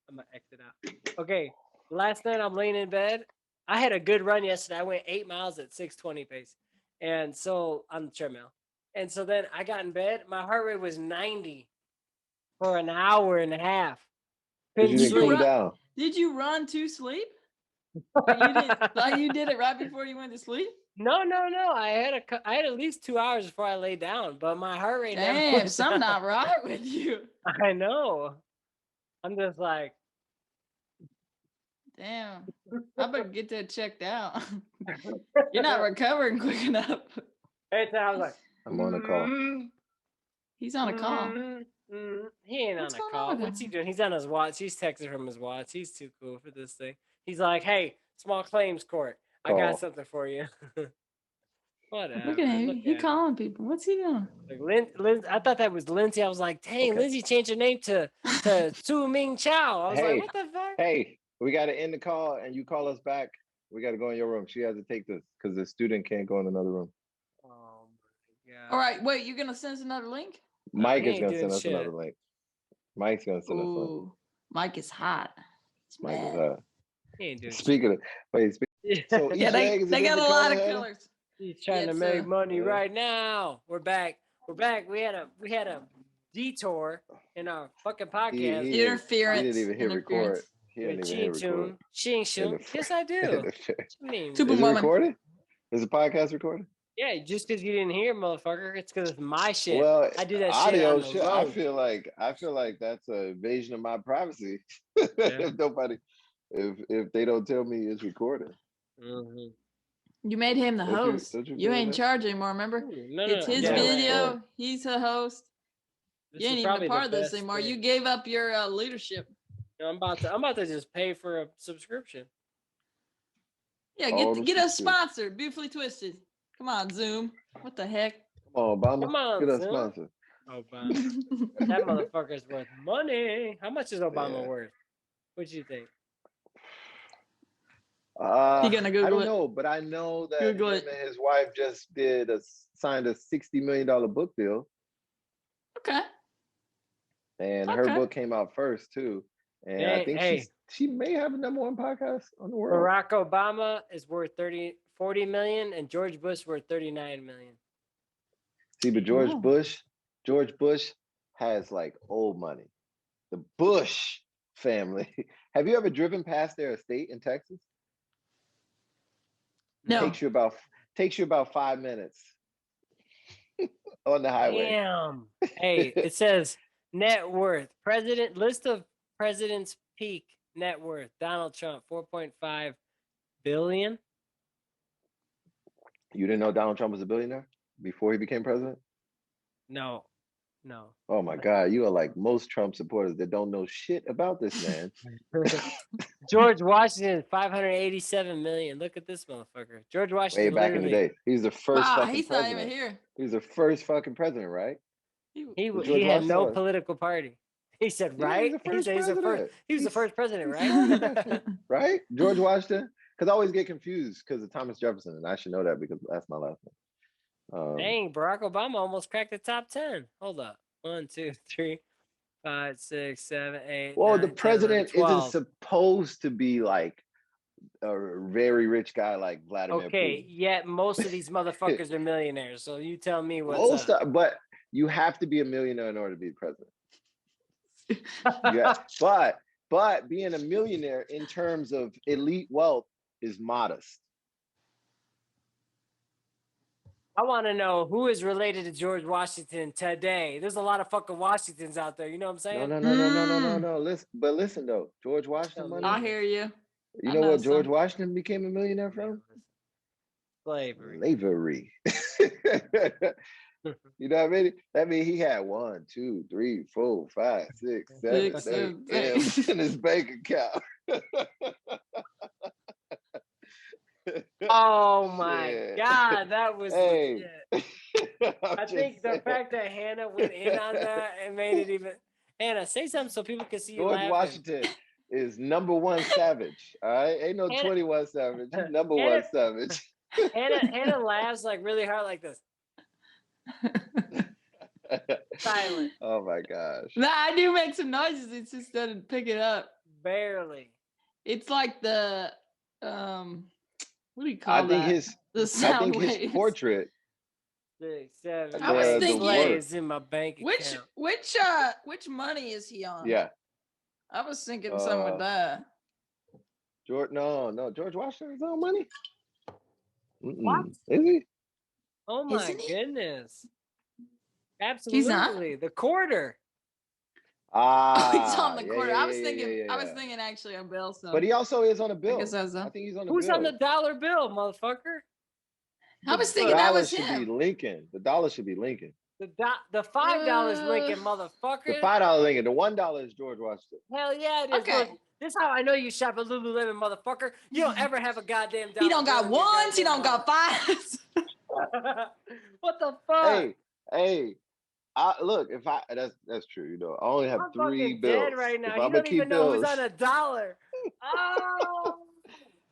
I'm gonna exit out. Okay, last night I'm laying in bed. I had a good run yesterday. I went 8 miles at 6:20 pace, And so on the treadmill. And so then I got in bed. My heart rate was 90 for an hour and a half. Because you didn't cool down. Did you run to sleep? You did it right before you went to sleep? No. I had at least 2 hours before I lay down, but my heart rate never went something down. not right with you. I know. I'm just like, damn. I better get that checked out. You're not recovering quick enough. Every time I was like, I'm on a call. He's on a call. He ain't on a call. What's he doing? He's on his watch. He's texting from his watch. He's too cool for this thing. He's like, hey, small claims court. I got something for you. Whatever. Look at him. He calling people. What's he doing? Like I thought that was Lindsay. I was like, dang, Lindsay changed her name to Su Ming Chow. I was like, what the fuck? Hey, we got to end the call and you call us back. We got to go in your room. She has to take this because the student can't go in another room. Oh, my God. All right. Wait, you're going to send us another link? Mike is going to send us another link. Mike's going to send us a link. Mike is hot. Mike is hot. He ain't doing Speaking of, so they got a lot of colors. He's trying to make money right now. We're back. We had a detour in our fucking podcast. Interference. He didn't even hit record. He didn't even hit record. Yes, I do. Is it recorded? Is the podcast recorded? Yeah, just because you didn't hear, motherfucker, it's because it's my shit. Well, I do that audio shit. I feel like that's an invasion of my privacy. If they don't tell me it's recorded. Mm-hmm. You made him the host. You ain't in charge anymore, remember? It's his video. Right. He's the host. You ain't even a part of this anymore. You gave up your leadership. I'm about to just pay for a subscription. Yeah, get us sponsored. Beautifully Twisted. Come on, Zoom. What the heck? Come on, Obama. Come on, get us sponsored. Obama. That motherfucker's worth money. How much is Obama worth? What do you think? He gonna Google I don't know, but I know that him and his wife just signed a $60 million book deal. Okay. And her book came out first too. And I think she may have a #1 podcast on the world. Barack Obama is worth 40 million and George Bush worth 39 million. See, but George Bush has like old money. The Bush family. Have you ever driven past their estate in Texas? No. Takes you about 5 minutes on the highway. Damn. Hey, it says net worth. List of president's peak net worth. Donald Trump, 4.5 billion. You didn't know Donald Trump was a billionaire before he became president? No. Oh my God, you are like most Trump supporters that don't know shit about this man. George Washington, 587 million. Look at this motherfucker. George Washington. Way back in the day. He's the first fucking he's president. Not even here. He's the first fucking president, right? He had no political party. He said, right? He was the first president, right? Right? George Washington? Because I always get confused because of Thomas Jefferson, and I should know that because that's my last name. Dang, Barack Obama almost cracked the top 10. Hold up. 1, 2, 3, 5, 6, 7, 8. Well, 9, the president 10, 11, isn't supposed to be like a very rich guy like Vladimir Putin. Yet most of these motherfuckers are millionaires. So you tell me what's up. But you have to be a millionaire in order to be president. Yeah, but being a millionaire in terms of elite wealth is modest. I want to know who is related to George Washington today. There's a lot of fucking Washingtons out there. You know what I'm saying? No. Listen though, George Washington money. I hear you. You know what George Washington became a millionaire from? Slavery. You know what I mean? That means he had 1, 2, 3, 4, 5, 6, 7, 8 M's in his bank account. Oh my God, that was legit. I think the fact that Hannah went in on that and made it even. Hannah, say something so people can see you laughing. George Washington is #1 savage. All right, ain't no 21 savage. He's #1 savage. Hannah laughs like really hard like this. Silent. Oh my gosh. Nah, I do make some noises. It just doesn't pick it up. Barely. It's like the What do you call that? I think his portrait. 6, 7. I was thinking in my bank account. Which money is he on? Yeah. I was thinking something with that. George Washington's on money. What? Is he? Oh my goodness! Absolutely, he's not? The quarter. He's on the quarter. I was thinking actually a bill. So, but he also is on a bill. I think he's on a bill. Who's on the dollar bill, motherfucker? I was thinking that was him. The dollar should be Lincoln. The dollar should be Lincoln. The $5 Lincoln, motherfucker. The $5 Lincoln. The $1 is George Washington. Hell yeah, it is. Okay. Look, this is how I know you shop at Lululemon, motherfucker. You don't ever have a goddamn dollar. He don't got ones. He don't got fives. What the fuck? Hey. Look, that's true. You know, I only have 3 bills dead right now. You don't even know who's on a dollar. Oh,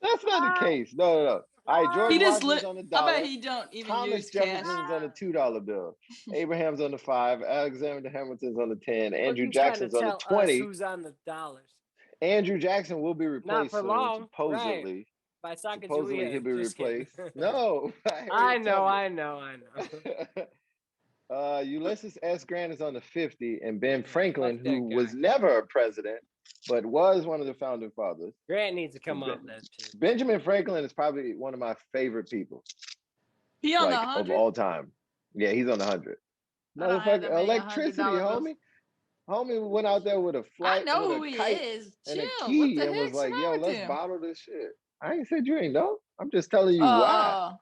that's not the case. No. All right, George Washington's on the dollar. I bet he don't even Thomas use cash. Jefferson's on the $2 bill. Abraham's on the 5. Alexander Hamilton's on the 10. Andrew Jackson's on the 20. Who's on the dollars? Andrew Jackson will be replaced soon, supposedly. Right. By supposedly he'll be replaced. No. I know. Ulysses S. Grant is on the 50, and Ben Franklin, who was never a president, but was one of the founding fathers. Grant needs to come off that shit. Benjamin Franklin is probably one of my favorite people. He on the 100? Of all time. Yeah, he's on the 100. Motherfucker, electricity, homie. Homie went out there with a flight. I know who he is. And Chill. a key and was like, yo, let's bottle this shit. I ain't said you ain't know. I'm just telling you why.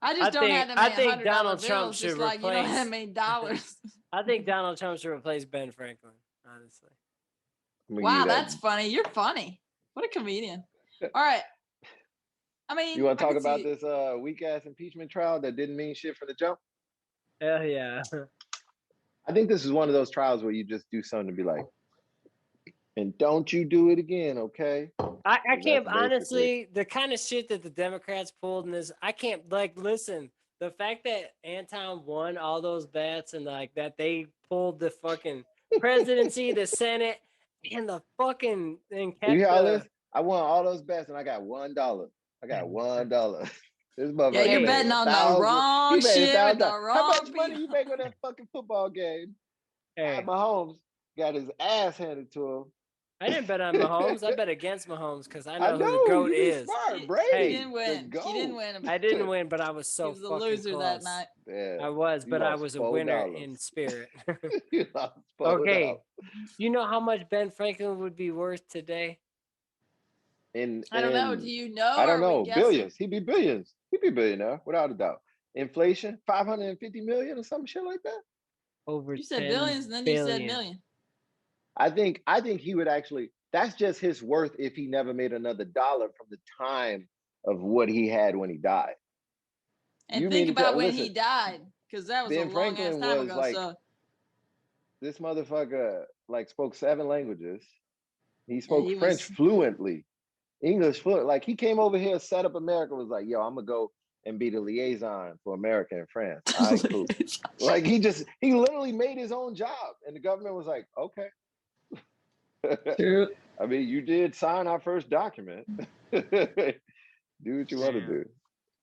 I just don't have that many I think Donald Trump should replace. Like, you don't have many dollars. I think Donald Trump should replace Ben Franklin. Honestly. Wow, that's funny. You're funny. What a comedian. All right. I mean, you want to talk about this weak ass impeachment trial that didn't mean shit from the jump? Hell yeah. I think this is one of those trials where you just do something to be like, and don't you do it again, okay? I can't, honestly, the kind of shit that the Democrats pulled in this, I can't, listen, the fact that Anton won all those bets and that they pulled the fucking presidency, the Senate, and the fucking thing. You hear all this? I won all those bets and I got $1. I got $1. This motherfucker. Yeah, you're betting on the wrong shit with the wrong How much money you make on that fucking football game? Hey. Mahomes got his ass handed to him. I didn't bet on Mahomes. I bet against Mahomes because I know who the GOAT is. Smart, Brady. Hey, he didn't win. He didn't win. I didn't win, but I was so fucking close. He was a loser that night. Yeah, I was, but I was a winner in spirit. Okay. You know how much Ben Franklin would be worth today? I don't know. Do you know? I don't know. Billions. He'd be billions. He'd be a billionaire, without a doubt. Inflation, 550 million or some shit like that. Over. You said billions, and then you said million. I think he would actually. That's just his worth if he never made another dollar from the time of what he had when he died. And think about when he died, because that was a long ass time ago. So this motherfucker spoke 7 languages. He spoke French fluently, English fluent. Like he came over here, set up America, was like, yo, I'm gonna go and be the liaison for America and France. All right, cool. Like he literally made his own job, and the government was like, okay. I mean, you did sign our first document. Do what you want to do.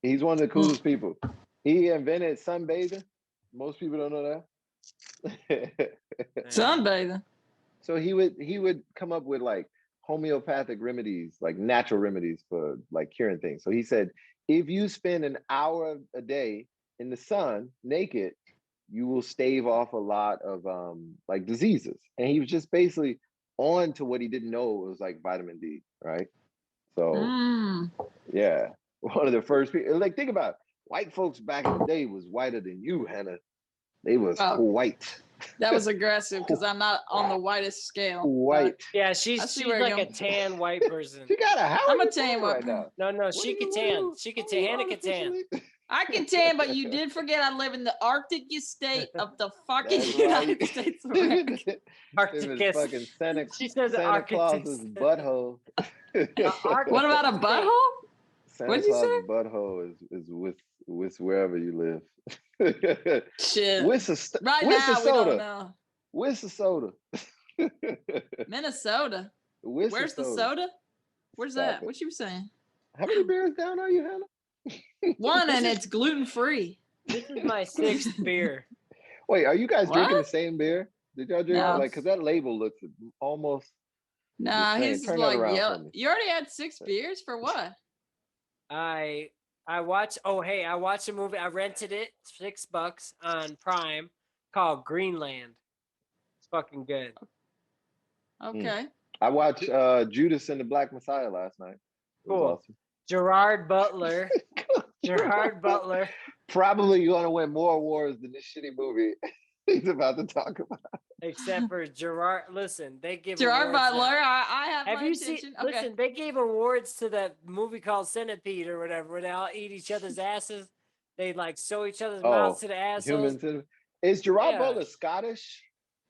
He's one of the coolest people. He invented sunbathing. Most people don't know that. Sunbathing. So he would come up with homeopathic remedies, natural remedies for curing things. So he said, if you spend an hour a day in the sun naked, you will stave off a lot of diseases. And he was just basically on to what he didn't know was vitamin D, right? So yeah, one of the first people. Think about it. White folks back in the day was whiter than you, Hannah. They was white. That was aggressive because I'm not on the whitest scale. White. Yeah, she's like a tan white person. She got I'm a tan white right now. No, she can tan. She can tan. Hannah can tan. I can tan, but you did forget I live in the Arctic state of the fucking United States of America. Arctic. Fucking Santa, she says Santa Claus's butthole. What about a butthole? Santa Claus's butthole is with wherever you live. Shit. Right now, we don't know. Minnesota. Minnesota. Where's the soda? Where's that? What you saying? How many beers down are you, Hannah? One, and it's gluten-free. This is my 6th beer. Wait, are you guys drinking the What? same beer? Did y'all drink No. like because that label looks almost Nah, the same. he's Turn like, that around yeah. for me. You already had 6 beers for what? I watched. Oh, hey, I watched a movie. I rented it, $6 on Prime, called Greenland. It's fucking good. Okay. I watched Judas and the Black Messiah last night. It was awesome. Gerard Butler. Gerard Butler. Probably going to win more awards than this shitty movie he's about to talk about. Except for Gerard. Listen, they give Gerard awards Butler. I have my you attention. seen? Okay. Listen, they gave awards to that movie called Centipede or whatever, where they all eat each other's asses. They like sew each other's mouths to the assholes. Is Gerard Butler Scottish?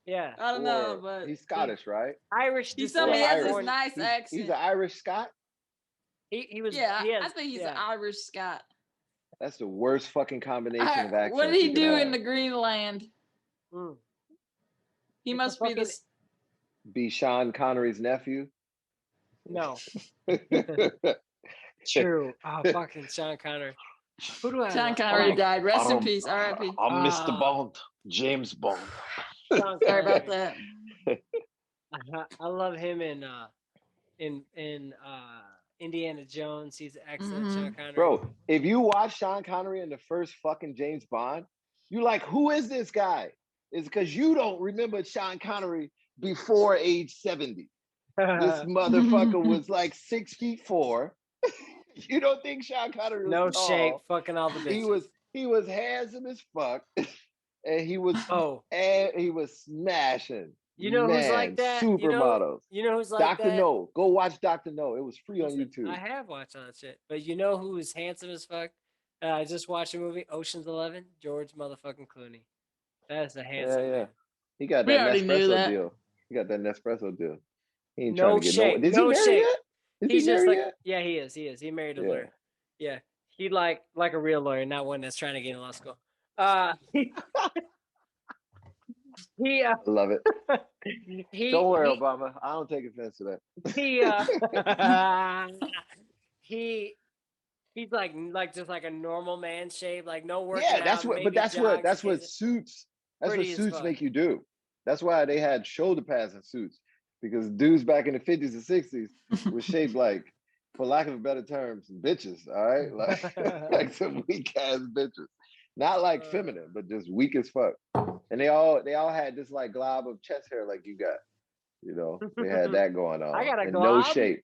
Yeah. I don't know, but he's Scottish, right? Irish. He told me he has this nice accent. He's an Irish Scot. He was. Yeah, I think he's an Irish Scot. That's the worst fucking combination of accents. What did he do in the Greenland? He must be be Sean Connery's nephew. No. True. Oh, fucking Sean Connery. Who do I? Sean Connery died. Rest in peace. R.I.P. I'm Mr. Bond. James Bond. Sorry about that. I love him in Indiana Jones. He's excellent, Sean Connery. Bro, if you watch Sean Connery in the first fucking James Bond, you're like, who is this guy? It's because you don't remember Sean Connery before age 70. This motherfucker was like 6'4". You don't think Sean Connery was no tall. shape, fucking all the bitches. He was handsome as fuck, and he was smashing. You know who's like that? Supermodels. You know who's like that? Dr. No. Go watch Dr. No. It was free on YouTube. I have watched all that shit. But you know who is handsome as fuck? I just watched a movie, Ocean's 11. George motherfucking Clooney. That's a handsome man. He got that Nespresso deal. He got that Nespresso deal. He ain't no trying to get shape. Is he married yet? He's just like, yeah, he is. He married a lawyer. Yeah. He like a real lawyer, not one that's trying to get in law school. He love it. Don't worry, Obama. I don't take offense to that. He's like just like a normal man shape, like no working out. Yeah, that's what suits make you do. That's why they had shoulder pads and suits, because dudes back in the 50s and 60s was shaped like, for lack of a better term, some bitches. All right, like some weak ass bitches. Not like feminine, but just weak as fuck. And they all had this like glob of chest hair like you got. You know, they had that going on. I got a glob. No shape.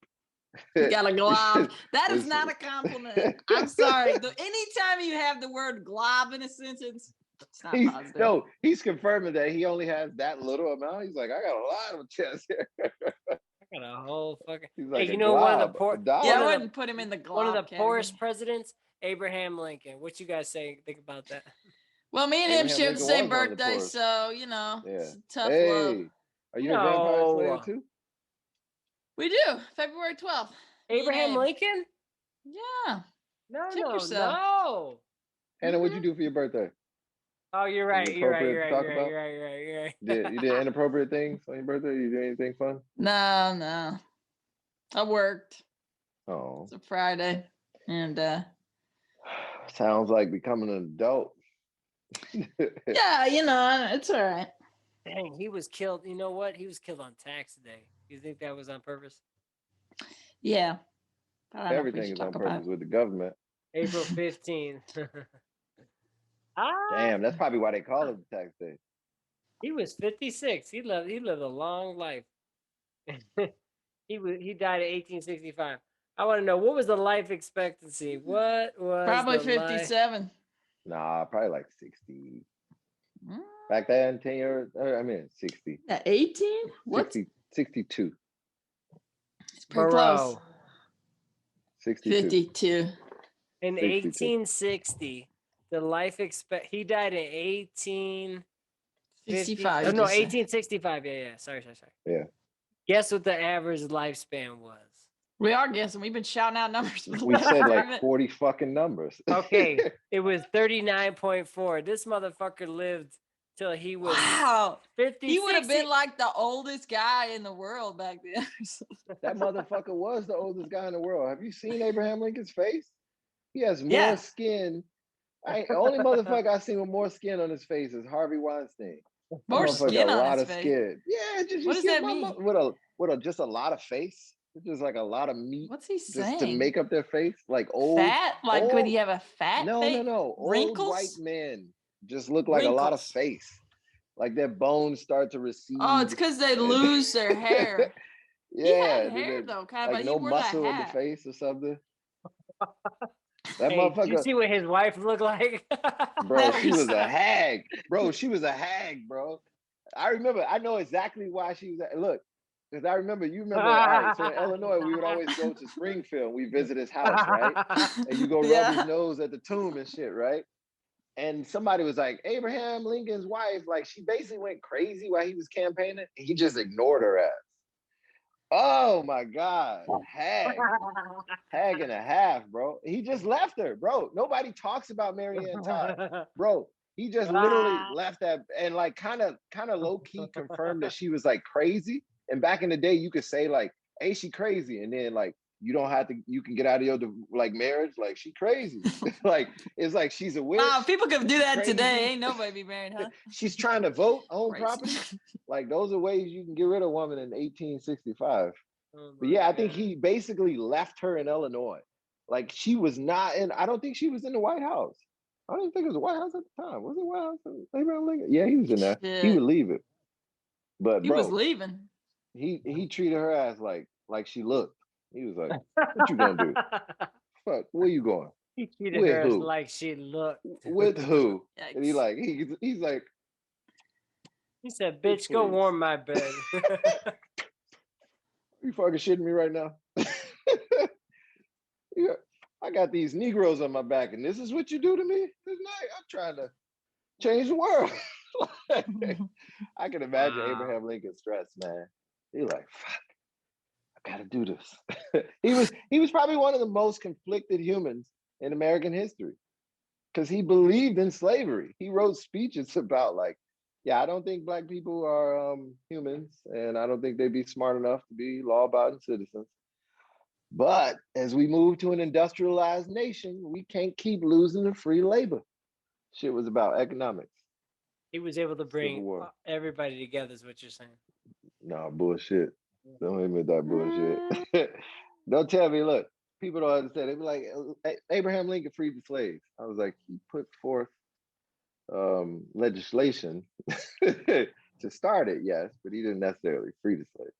You got a glob. That is not a compliment. I'm sorry. Anytime you have the word glob in a sentence, it's not positive. No, he's confirming that he only has that little amount. He's like, I got a lot of chest hair. I got a whole fucking. Like, hey, you know, one of the poor. Yeah, I wouldn't put him in the glob. One of the category. poorest presidents, Abraham Lincoln. What you guys think about that? Well, me and him share the same birthday, so you know, it's tough love. Are you a Vampire Slayer too? We do. February 12th. Abraham Lincoln? Yeah. No. Hannah, what'd you do for your birthday? Oh, you're right. You're right. You did inappropriate things on your birthday? You did anything fun? No. I worked. Oh. It's a Friday. And sounds like becoming an adult. Yeah, you know, it's all right. Dang, he was killed. You know what? He was killed on tax day. You think that was on purpose? Yeah. Everything is on purpose with the government. April 15th. Damn, that's probably why they call it tax day. He was 56. He lived a long life. He died in 1865. I want to know, what was the life expectancy? What was probably 57. Nah, probably like 60. Back then, 10 years. 60. 18? What? 62. It's pretty close. 62. 52. In 1860, the life he died in 1865. No, 1865. Yeah. Sorry. Yeah. Guess what the average lifespan was? We are guessing. We've been shouting out numbers. We said like 40 fucking numbers. Okay. It was 39.4. This motherfucker lived till he was 50. He would have been like the oldest guy in the world back then. That motherfucker was the oldest guy in the world. Have you seen Abraham Lincoln's face? He has more skin. Only motherfucker I seen with more skin on his face is Harvey Weinstein. More skin on his face. Skin. Yeah, just what does that mean? With just a lot of face. It's just like a lot of meat. What's he saying? Just to make up their face, like old fat. Like old, would he have a fat face? No. Wrinkles? Old white men just look like a lot of face. Like their bones start to recede. Oh, it's because they lose their hair. Yeah, he had hair though, kind of. Like no muscle in the face or something. That motherfucker. Did you see what his wife looked like? Bro, she was a hag. Bro, she was a hag, bro. I remember. I know exactly why she was. Look, because I remember. You remember? All right, so in Illinois, we would always go to Springfield. We visit his house, right? And you go rub his nose at the tomb and shit, right? And somebody was like, Abraham Lincoln's wife, like she basically went crazy while he was campaigning. He just ignored her ass. Oh my God. Hag and a half, bro. He just left her, bro. Nobody talks about Marianne Todd. Bro, he just literally left that and like kind of low-key confirmed that she was like crazy. And back in the day, you could say like, hey, she crazy. And then like, you don't have to, you can get out of your like marriage. Like she crazy. Like, it's like she's a witch. Wow, people could do that today. Ain't nobody be married, huh? She's trying to vote, own property. Like those are ways you can get rid of a woman in 1865. But yeah, I think he basically left her in Illinois. Like she was not in, I don't think she was in the White House. I don't even think it was the White House at the time. Was it White House? Abraham Lincoln? Yeah, he was in there. He would leave it. But he was leaving. He treated her ass like she looked. He was like, what you gonna do? Fuck, where you going? He treated her as like she looked. With who? And he's like, he said, bitch, go warm my bed. You fucking shitting me right now? Yeah, I got these Negroes on my back, and this is what you do to me this night? I'm trying to change the world. I can imagine Abraham Lincoln's stress, man. He like, fuck. Got to do this. He was probably one of the most conflicted humans in American history because he believed in slavery. He wrote speeches about like, yeah, I don't think Black people are humans, and I don't think they'd be smart enough to be law-abiding citizens. But as we move to an industrialized nation, we can't keep losing the free labor. Shit was about economics. He was able to bring everybody together, is what you're saying. Nah, bullshit. Don't admit that bullshit. Don't tell me, look, people don't understand. They be like, Abraham Lincoln freed the slaves. I was like, he put forth legislation to start it, yes, but he didn't necessarily free the slaves.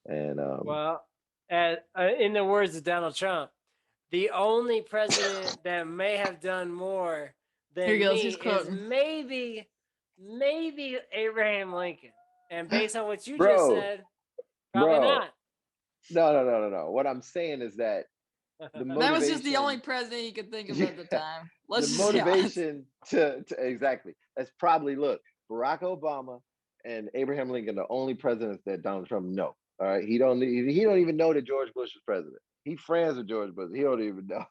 And well, in the words of Donald Trump, the only president that may have done more than me is maybe Abraham Lincoln. And based on what you just said, probably not. No. What I'm saying is that that was just the only president you could think of at the time. The motivation to exactly. That's probably, look, Barack Obama and Abraham Lincoln, the only presidents that Donald Trump know. All right, he don't even know that George Bush was president. He friends with George Bush. He don't even know.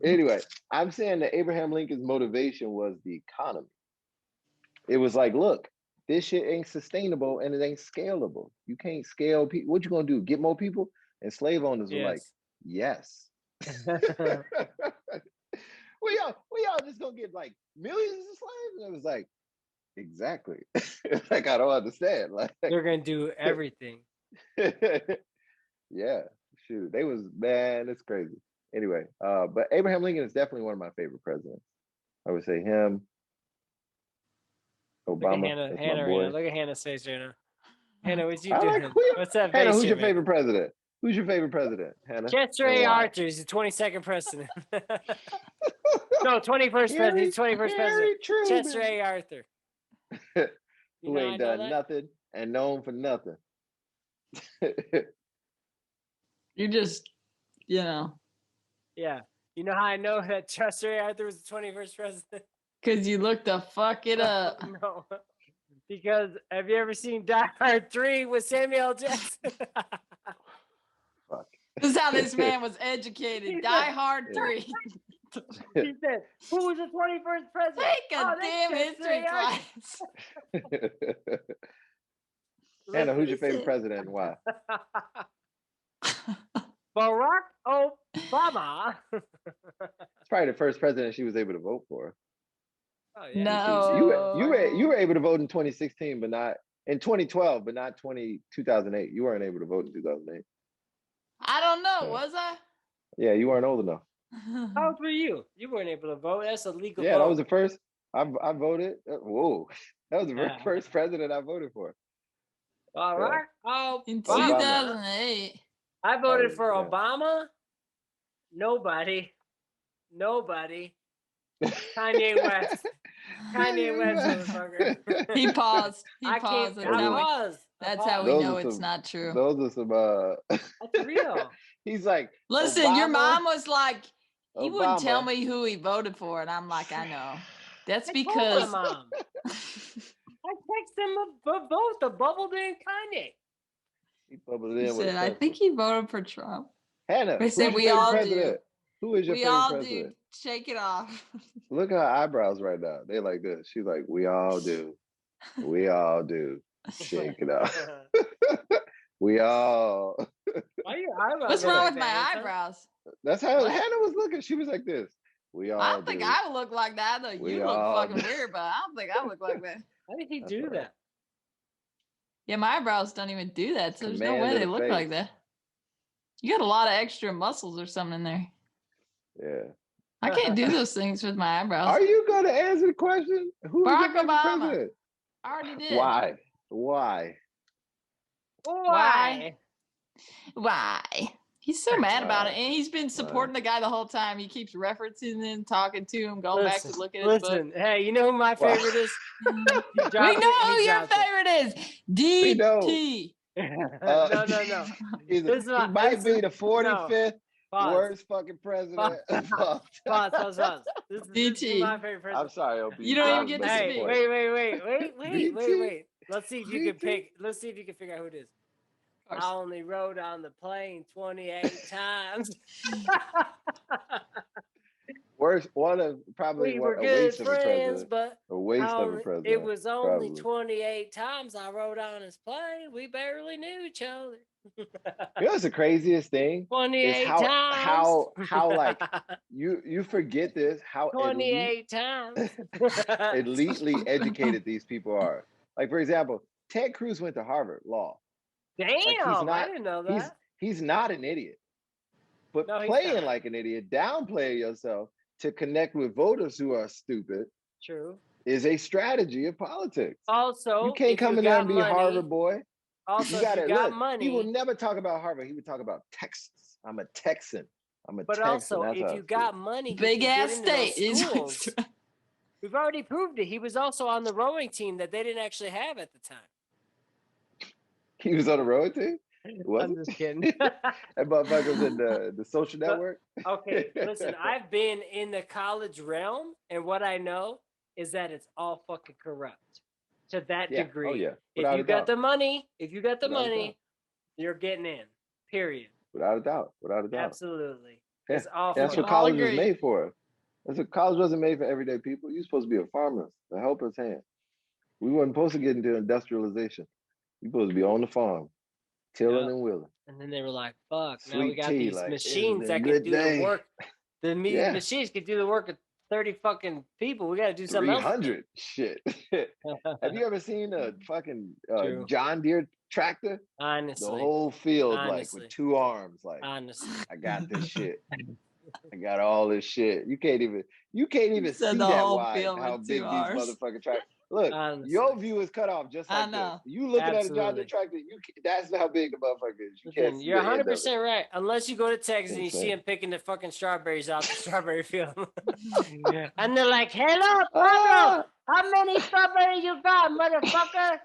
Anyway, I'm saying that Abraham Lincoln's motivation was the economy. It was like, look, this shit ain't sustainable and it ain't scalable. You can't scale people. What you gonna do? Get more people? And slave owners were like, yes. we all just gonna get like millions of slaves? And it was like, exactly. Like, I don't understand. Like they're gonna do everything. Yeah, shoot. They was, man, it's crazy. Anyway, but Abraham Lincoln is definitely one of my favorite presidents. I would say him. Obama. Look at Hannah's face right now. Hannah, what you doing? What's that face? Hannah, who's your favorite president? Who's your favorite president, Hannah? Chester A. Arthur is the 22nd president. No, 21st president. He's 21st president. Chester A. Arthur. Who ain't done nothing and known for nothing. You just, Yeah. You know how I know that Chester A. Arthur was the 21st president? Because you looked the fuck it up. No. Because have you ever seen Die Hard 3 with Samuel L. Jackson? Fuck. This is how this man was educated. Die Hard 3. He said, "Who was the 21st president?" Take a damn history class. Hannah, who's your favorite president and why? Barack Obama. It's probably the first president she was able to vote for. Oh, yeah. No. You were able to vote in 2016, but not in 2012, but not 2008. You weren't able to vote in 2008. I don't know. Was I? Yeah, you weren't old enough. How old were you? You weren't able to vote. That's a legal vote. Yeah, that was the first. I voted. Whoa, that was the first president I voted for. All right. Oh, in 2008. I voted for Obama. Nobody. Kanye West. Motherfucker. He paused. That's how we know it's not true. Those are some. That's real. He's like, listen, Obama, your mom was like, he Obama. wouldn't tell me who he voted for, and I'm like, I know. That's because my mom. I texted him for both the bubble and Kanye. He said, I think he voted for Trump. Hannah, they said we all do. Who is your favorite president? Do. Shake it off. Look at her eyebrows right now. They're like this. She's like, we all do. We all do. Shake it off. We all. Why are your eyebrows? What's wrong with my eyebrows? That's how Hannah was looking. She was like this. We all. I don't think I look like that. Though you look fucking weird, but I don't think I look like that. How did he do that? Yeah, my eyebrows don't even do that, so there's no way they look like that. You got a lot of extra muscles or something in there. Yeah. I can't do those things with my eyebrows. Are you going to answer the question? Who Barack Obama. I already did. Why? He's so mad about it, and he's been supporting the guy the whole time. He keeps referencing him, talking to him, going back to look at his book. Hey, you know who my favorite is? We know who your favorite is. DT. No. He might be the 45th worst fucking president. Pause. This is my favorite president. I'm sorry, OB. You don't even get to speak. Wait. Let's see if you can pick. Let's see if you can figure out who it is. I only rode on the plane 28 times. One of probably we were a good waste friends, of a president. but a waste of a president. It was only probably 28 times I rode on his plane. We barely knew each other. You know what's the craziest thing? 28 times. How like you forget this? How 28 times elitely educated these people are. Like for example, Ted Cruz went to Harvard Law. Damn, I didn't know that. He's not an idiot, but playing like an idiot, downplaying yourself to connect with voters who are stupid. True. Is a strategy of politics. Also, you can't come in there and be a Harvard boy. Also, you got money. He will never talk about Harvard. He would talk about Texas. I'm a Texan. But Texan. Also, if you got money, big ass state. We've already proved it. He was also on the rowing team that they didn't actually have at the time. He was on the rowing team? I'm just kidding. That motherfucker was in the social network. Okay, listen, I've been in the college realm, and what I know is that it's all fucking corrupt to that degree. Oh, yeah. If you got the money, you're getting in. Period. Without a doubt. Absolutely. Yeah. It's all. That's what college was made for. That's what college wasn't made for everyday people. You're supposed to be a farmer, a helper's hand. We weren't supposed to get into industrialization. You're supposed to be on the farm, tilling and wheeling. And then they were like, fuck, Sweet now we got these machines that can do the work. The machines can do the work of 30 fucking people. We got to do something 300. else. Shit. Have you ever seen a fucking John Deere tractor? Honestly. The whole field, like, with 2 arms. Like, honestly. I got this shit. I got all this shit. You can't even see that wide, how big these motherfucking tractors. Look, your view is cut off just like this. You looking at a John Deere tractor, that's how big the motherfucker is. You can't. You're 100% right. Unless you go to Texas and you see him picking the fucking strawberries out the strawberry field. And they're like, hello, Pablo. How many strawberries you got, motherfucker?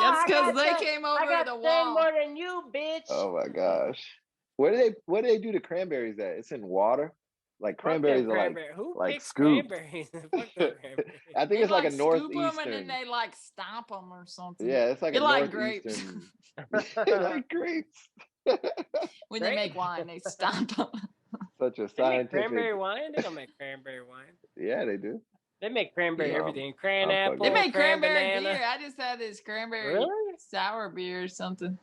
That's because they came over the wall. I got more than you, bitch. Oh my gosh. Where do they do the cranberries at? It's in water. Like cranberries are like scooped. Cranberries? I think it's like a northeastern. Scoop them and then they like stomp them or something. Yeah, it's like like grapes. Like grapes. When they make wine, they stomp them. such a They make scientific. cranberry wine. They don't make cranberry wine. Yeah, they do. They make cranberry everything. Cran apple. They make cranberry banana. beer. I just had this cranberry sour beer or something.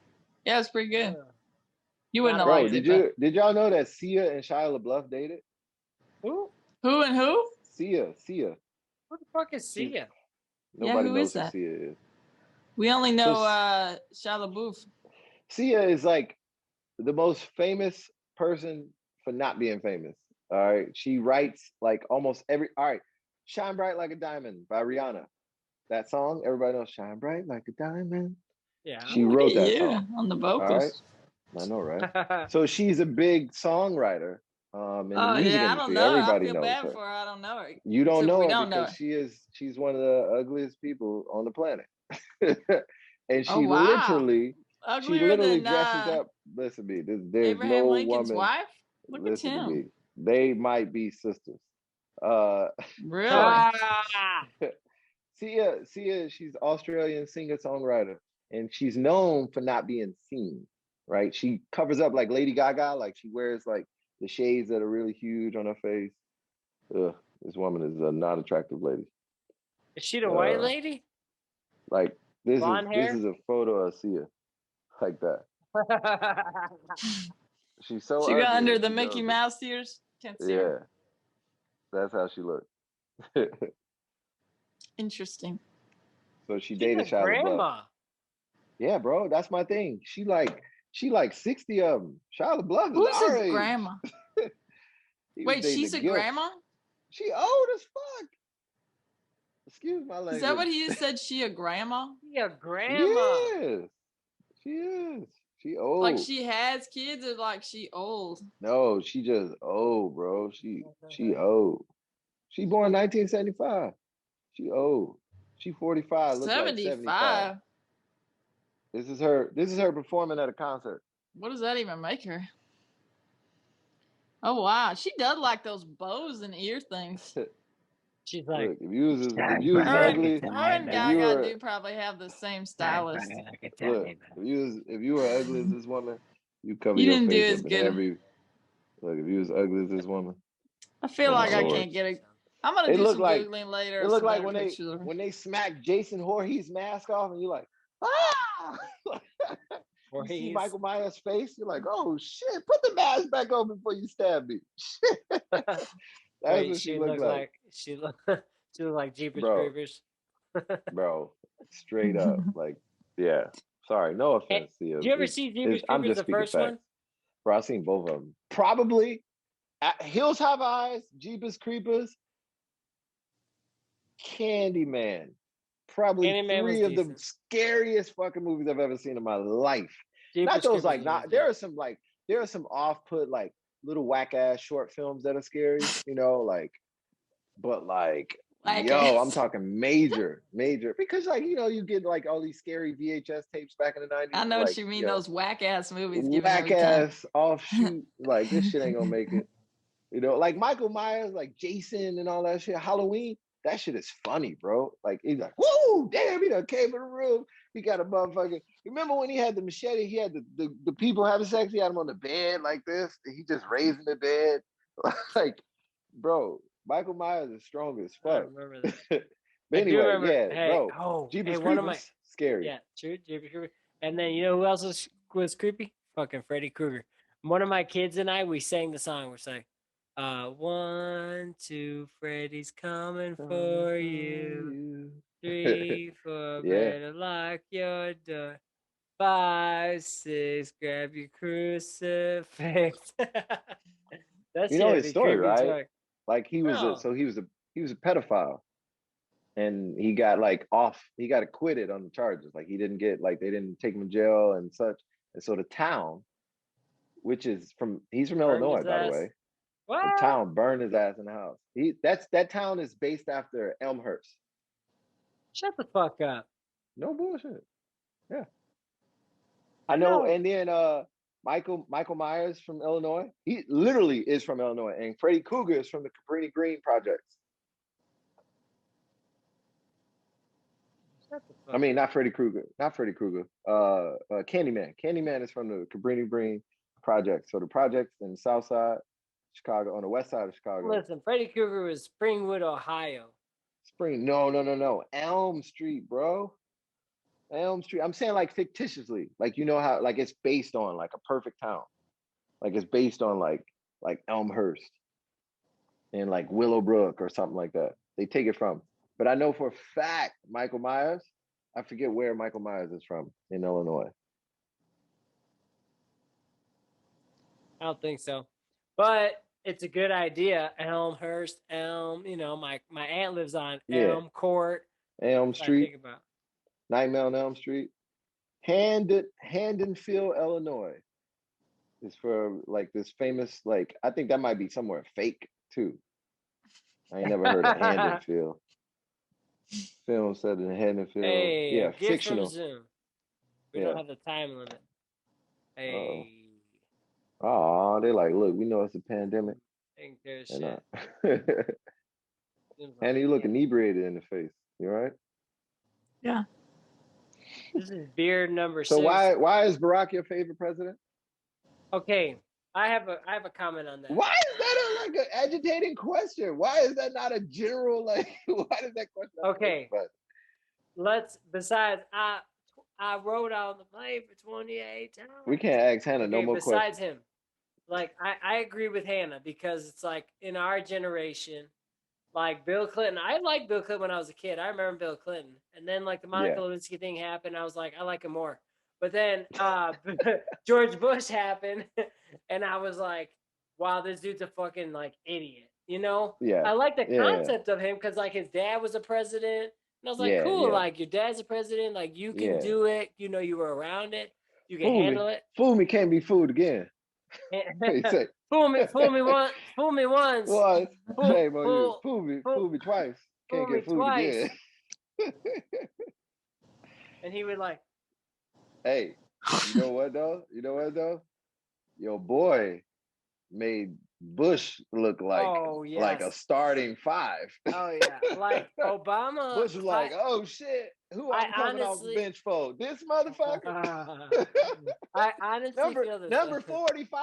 Yeah, it's pretty good. You wouldn't have liked it. Did y'all know that Sia and Shia LaBeouf dated? Who? Who and who? Sia. Who the fuck is Sia? Nobody knows who Sia is. We only know Shia LaBeouf. Sia is like the most famous person for not being famous. All right. She writes like almost every. All right. Shine Bright Like a Diamond by Rihanna. That song, everybody knows Shine Bright Like a Diamond. Yeah. She wrote that song. On the vocals. All right. I know, right? So she's a big songwriter in the music industry. I don't know. Everybody I feel knows bad her. for her. I don't know her. You don't know her because she's one of the ugliest people on the planet. And she literally dresses up. Listen to me. There's Abraham no Lincoln's woman. Wife? Look at him. To me. They might be sisters. Really? Sia, she's Australian singer-songwriter, and she's known for not being seen, right? She covers up like Lady Gaga, like she wears like the shades that are really huge on her face. Ugh, this woman is a not attractive lady. Is she the white lady? Like this is a photo of Sia, like that. She's so. She got under the Mickey Mouse ears. Can't see her. That's how she looked. Interesting. So she dated Shia LaBeouf. Yeah, bro, that's my thing. She like 60 of them. Shia LaBeouf is Who's our his age. grandma? Wait, she's a grandma? She old as fuck. Excuse my language. Is that what he said? She a grandma? She a grandma. She is. She old. Like she has kids or like she old? No, she just old, bro. She old. She born 1975. She old. She 45. 75. This is her performing at a concert. What does that even make her? Oh wow, she does like those bows and ear things. She's like, look, if you was ugly, her and Gaga do probably have the same stylist. Look, if you were ugly as this woman, you cover you your didn't face do as good. Look, if you was ugly as this woman, I feel like I can't get it. I'm gonna do some Googling later. It looked like when they smacked Jason Voorhees' mask off, and you're like, ah! You see Michael Myers' face, you're like, oh shit! Put the mask back on before you stab me. That's what she looked like. She looked like Jeepers Creepers. Bro, straight up, like, yeah. Sorry, no offense to you. Did you ever see Jeepers Creepers, the first one? Bro, I've seen both of them. Probably Hills Have Eyes, Jeepers Creepers, Candyman. Probably Candyman 3 of the scariest fucking movies I've ever seen in my life. Not those like there are some off-put like little whack ass short films that are scary, you know, like, but like I'm talking major because like, you know, you get like all these scary VHS tapes back in the 90s. I know what you mean, those whack ass movies. Whack ass offshoot, like this shit ain't gonna make it. You know, like Michael Myers, like Jason and all that shit. Halloween, that shit is funny, bro. Like he's like, whoa, damn, he done came in the room. He got a motherfucking. Remember when he had the machete? He had the people having sex. He had him on the bed like this. And he just raising the bed. Like, bro, Michael Myers is strong as fuck. I remember that. But anyway, bro. Oh, Jeepers Creepers, scary. Yeah, true, Jeepers Creepers. And then you know who else was creepy? Fucking Freddy Krueger. One of my kids and I, we sang the song. We're saying, 1, 2, Freddy's coming for you. 3, 4, better lock your door. 5, 6, grab your crucifix. That's you know his story, right? Story. Like he was he was a pedophile, and he got acquitted on the charges. Like he didn't get they didn't take him to jail and such. And so the town, which is he's from Illinois, by the way. What? The town burned his ass in the house. That town is based after Elmhurst. Shut the fuck up. No bullshit. Yeah. I know. And then Michael Myers from Illinois. He literally is from Illinois. And Freddy Krueger is from the Cabrini Green projects. I mean, not Freddy Krueger. Candyman. Candyman is from the Cabrini Green projects. So the projects in the South Side, Chicago, on the west side of Chicago. Listen, Freddy Krueger was Springwood, Ohio. No. Elm Street, bro. Elm Street. I'm saying like fictitiously, like you know how like it's based on like a perfect town, like it's based on like Elmhurst and like Willowbrook or something like that. They take it from. But I know for a fact Michael Myers. I forget where Michael Myers is from in Illinois. I don't think so, but it's a good idea. Elmhurst, Elm. You know, my aunt lives on Elm Court. Elm Street. Nightmare on Elm Street. Haddonfield, Illinois is for like this famous, like, I think that might be somewhere fake too. I ain't never heard of Haddonfield. Film set in Haddonfield. Hey, yeah, fictional. From Zoom. We don't have the time limit. Hey. Oh, they like, look, we know it's a pandemic. Ain't care shit. And you look inebriated in the face. You all right? Yeah. This is beer number 6. So why is Barack your favorite president? Okay, I have a comment on that. Why is that like an agitating question? Why is that not a general like? Why does that question? Okay, besides I wrote out the play for 28 times. We can't ask Hannah no more questions. Besides him, like I agree with Hannah because it's like in our generation. Like Bill Clinton, I liked Bill Clinton when I was a kid. I remember Bill Clinton, and then like the Monica Lewinsky thing happened. I was like, I like him more. But then George Bush happened, and I was like, wow, this dude's a fucking like idiot. You know? Yeah. I like the concept of him because like his dad was a president, and I was like, cool. Like your dad's a president, like you can do it. You know, you were around it. You can handle it. Fool me can't be fooled again. Fool me once. Fool me once. Shame on you. Fool me twice. Can't get fooled again. And he would like, hey, you know what though? Your boy made Bush look like like a starting 5. Oh yeah, like Obama. Bush was like, oh shit, who I'm coming off the bench for? This motherfucker. I honestly feel this. Number 45.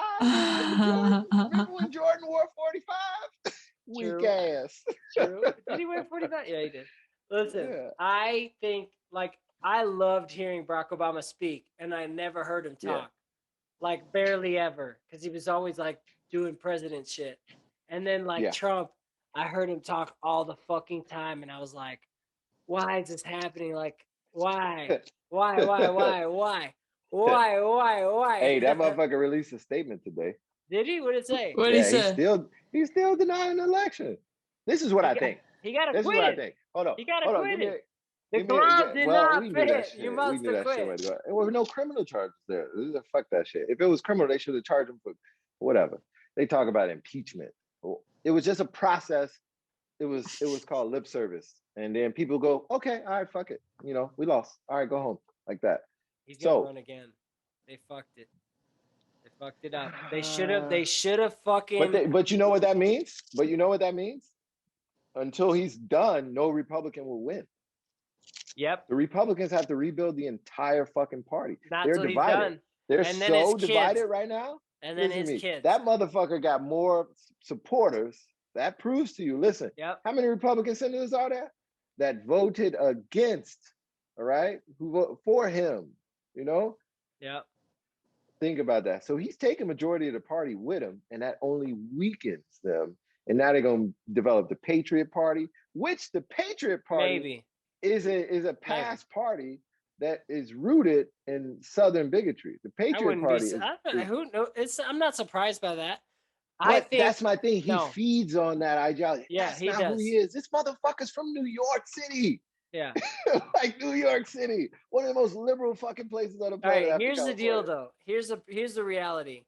Remember when Jordan wore 45? Weak ass. True. Did he wear 45? Yeah, he did. Listen, I think like I loved hearing Barack Obama speak, and I never heard him talk, like barely ever, because he was always like doing president shit. And then like Trump, I heard him talk all the fucking time, and I was like, why is this happening? Like, why? Why? Hey, that motherfucker released a statement today. Did he? What did it say? What did he say? He's still denying the election. This is what I think. He got acquitted. This is what I think. Hold on. He got acquitted. The glove did not fit. You must have quit. There were no criminal charges there. Fuck that shit. If it was criminal, they should have charged him for whatever. They talk about impeachment. It was just a process. It was called lip service. And then people go, okay, all right, fuck it. You know, we lost. All right, go home. Like that. He's gonna run again. They fucked it. They fucked it up. They should have fucking. But you know what that means? Until he's done, no Republican will win. Yep. The Republicans have to rebuild the entire fucking party. They're divided. He's done. They're so divided right now. And then his kids. That motherfucker got more supporters. That proves to you. Listen, how many Republican senators are there that voted against, all right, who voted for him, you know? Yep. Think about that. So he's taking majority of the party with him, and that only weakens them. And now they're going to develop the Patriot Party, which the Patriot Party is a past party that is rooted in Southern bigotry. The Patriot Party I'm not surprised by that. I think that's my thing. He feeds on that ideology. Yeah, that's not who he is. This motherfucker's from New York City. Yeah. Like New York City. One of the most liberal fucking places on the planet. All right, here's the deal though. Here's the reality.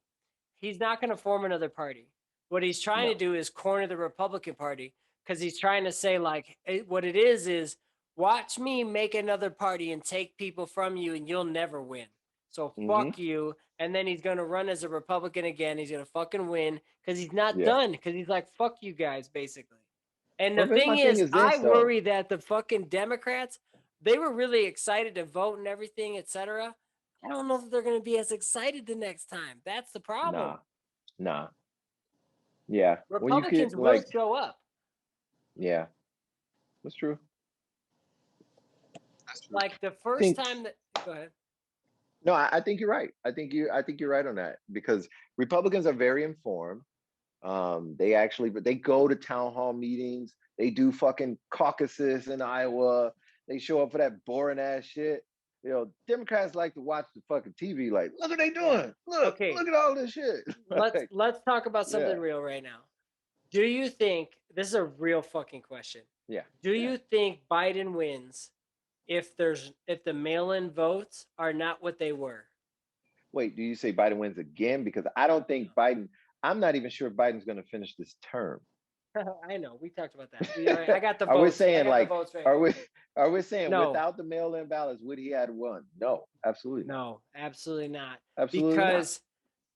He's not going to form another party. What he's trying to do is corner the Republican Party because he's trying to say like what it is watch me make another party and take people from you and you'll never win. So fuck you. And then he's going to run as a Republican again. He's going to fucking win because he's not done because he's like, fuck you guys, basically. And the thing is I worry that the fucking Democrats, they were really excited to vote and everything, etc. I don't know if they're going to be as excited the next time. That's the problem. Nah. Yeah. Republicans will show up. Yeah. That's true. Like the first time that go ahead. No, I think you're right. I think you're right on that, because Republicans are very informed. They go to town hall meetings. They do fucking caucuses in Iowa. They show up for that boring ass shit. You know, Democrats like to watch the fucking TV. Like, look what they doing. Look at all this shit. Let's talk about something real right now. Do you think this is a real fucking question? Yeah. Do you think Biden wins if the mail-in votes are not what they were? Wait, do you say Biden wins again? Because I don't think Biden. I'm not even sure if Biden's going to finish this term. I know, we talked about that. I got the votes. Are we saying like? Right are we saying without the mail-in ballots would he have won? No, absolutely. No, absolutely not. Absolutely not.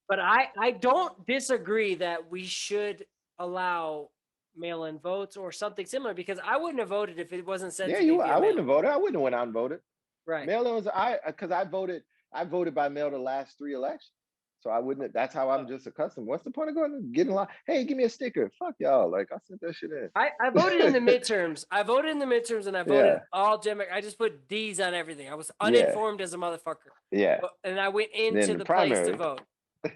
But I don't disagree that we should allow mail-in votes or something similar, because I wouldn't have voted if it wasn't said. Yeah, I wouldn't have voted. I wouldn't have went out and voted. Right. Mail-in was because I voted by mail the last 3 elections. So I wouldn't. That's how I'm just accustomed. What's the point of going and getting hey, give me a sticker? Fuck y'all. Like, I sent that shit in. I voted in the midterms. I voted and I voted all Democrat. I just put D's on everything. I was uninformed as a motherfucker. Yeah. And I went into the place to vote.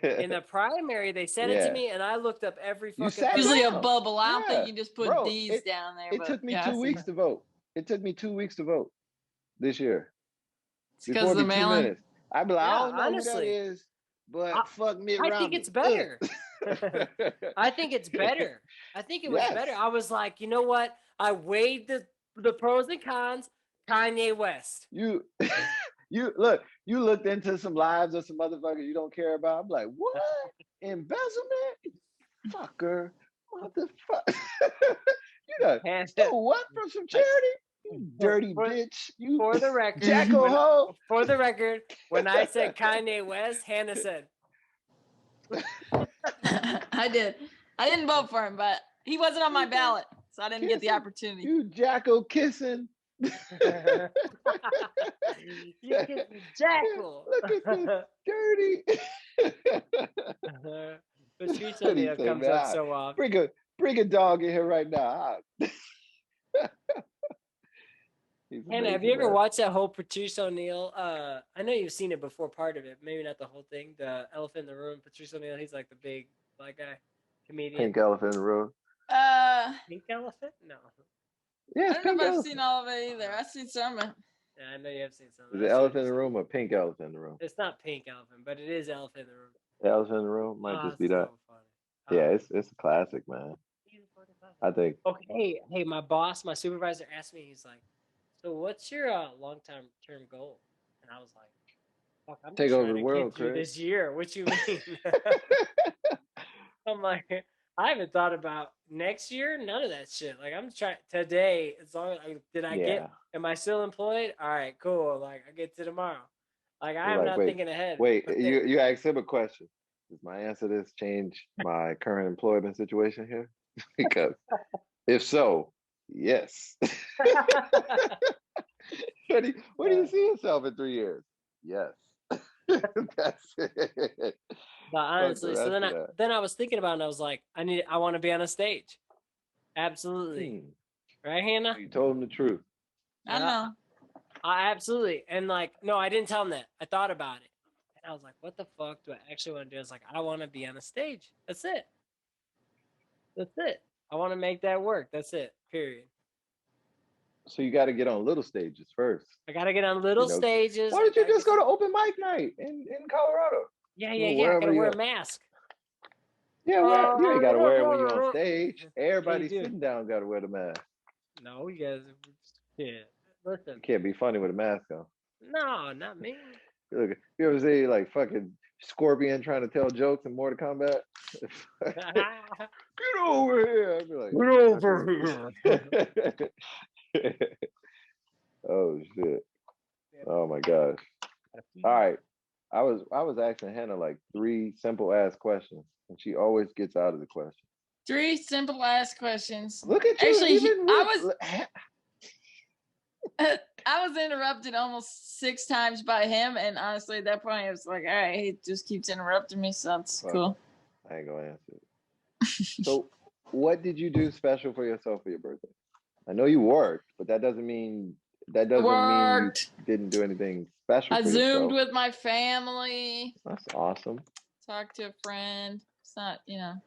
In the primary, they sent it to me, and I looked up every fucking. Usually a bubble. I don't think you just put D's down there. It took me 2 weeks to vote. It took me 2 weeks to vote this year. It's because of the mail-in. I'd be like, I don't know who that is. But fuck me around. I think it's better. I think it's better. I think it was better. I was like, you know what? I weighed the pros and cons. Kanye West. You looked into some lives of some motherfuckers you don't care about. I'm like, what? Embezzlement? Fucker. Motherfucker. You got stole what from some charity? You dirty bitch. You for the record, Jacko. For the record, when I said Kanye West, Hannah said. I did. I didn't vote for him, but he wasn't on my ballot, so I didn't get the opportunity. You Jacko kissing. You kissing Jackal. Look at this dirty. Patricia O'Neal comes up so often. Bring a dog in here right now. Hannah, have you ever watched that whole Patrice O'Neal? I know you've seen it before, part of it, maybe not the whole thing. The Elephant in the Room. Patrice O'Neal, he's like the big black guy, comedian. Pink Elephant in the Room. Pink Elephant? No. Yeah, I don't know if I've seen all of it either. I've seen some. Yeah, I know you have seen some. Is it Elephant in the Room or Pink Elephant in the Room? It's not Pink Elephant, but it is Elephant in the Room. The Elephant in the Room might just be that. So yeah, it's a classic, man. I think. Okay, hey, my boss, my supervisor asked me. He's like, "So what's your long-term goal?" And I was like, "Fuck, I'm take over the world, Chris. This year. What you mean?" I'm like, I haven't thought about next year. None of that shit. Like, I'm trying today. As long as am I still employed? All right, cool. Like, I get to tomorrow. Like, I'm not thinking ahead. Wait, you asked him a question. Does my answer to this change my current employment situation here? Because if so, yes. Where do you see yourself in 3 years? Yes. That's it. But honestly, so then I was thinking about it, and I was like, I want to be on a stage. Absolutely. Right, Hannah? You told him the truth. I know. Absolutely. And like, no, I didn't tell him that. I thought about it. And I was like, what the fuck do I actually want to do? I was like, I want to be on a stage. That's it. I want to make that work. That's it. Period. So you got to get on little stages first. I got to get on little stages. Why don't you just go to open mic night in Colorado? Yeah. I got to wear a mask. Yeah, you ain't got to wear it when you're on stage. Everybody sitting down got to wear the mask. No, you guys. Yeah. Listen. You can't be funny with a mask on. No, not me. Look, you ever see like fucking Scorpion trying to tell jokes in Mortal Kombat? Get over here! I'd be like, get over here! Oh shit! Oh my gosh! All right, I was asking Hannah like 3 simple ass questions, and she always gets out of the question. 3 simple ass questions. Look at you! Actually, I was interrupted almost 6 times by him, and honestly, at that point, I was like, all right, he just keeps interrupting me, so that's cool. I ain't gonna answer it. So what did you do special for yourself for your birthday? I know you worked, but that doesn't mean you didn't do anything special I for Zoomed yourself. with my family. That's awesome. Talked to a friend. It's not,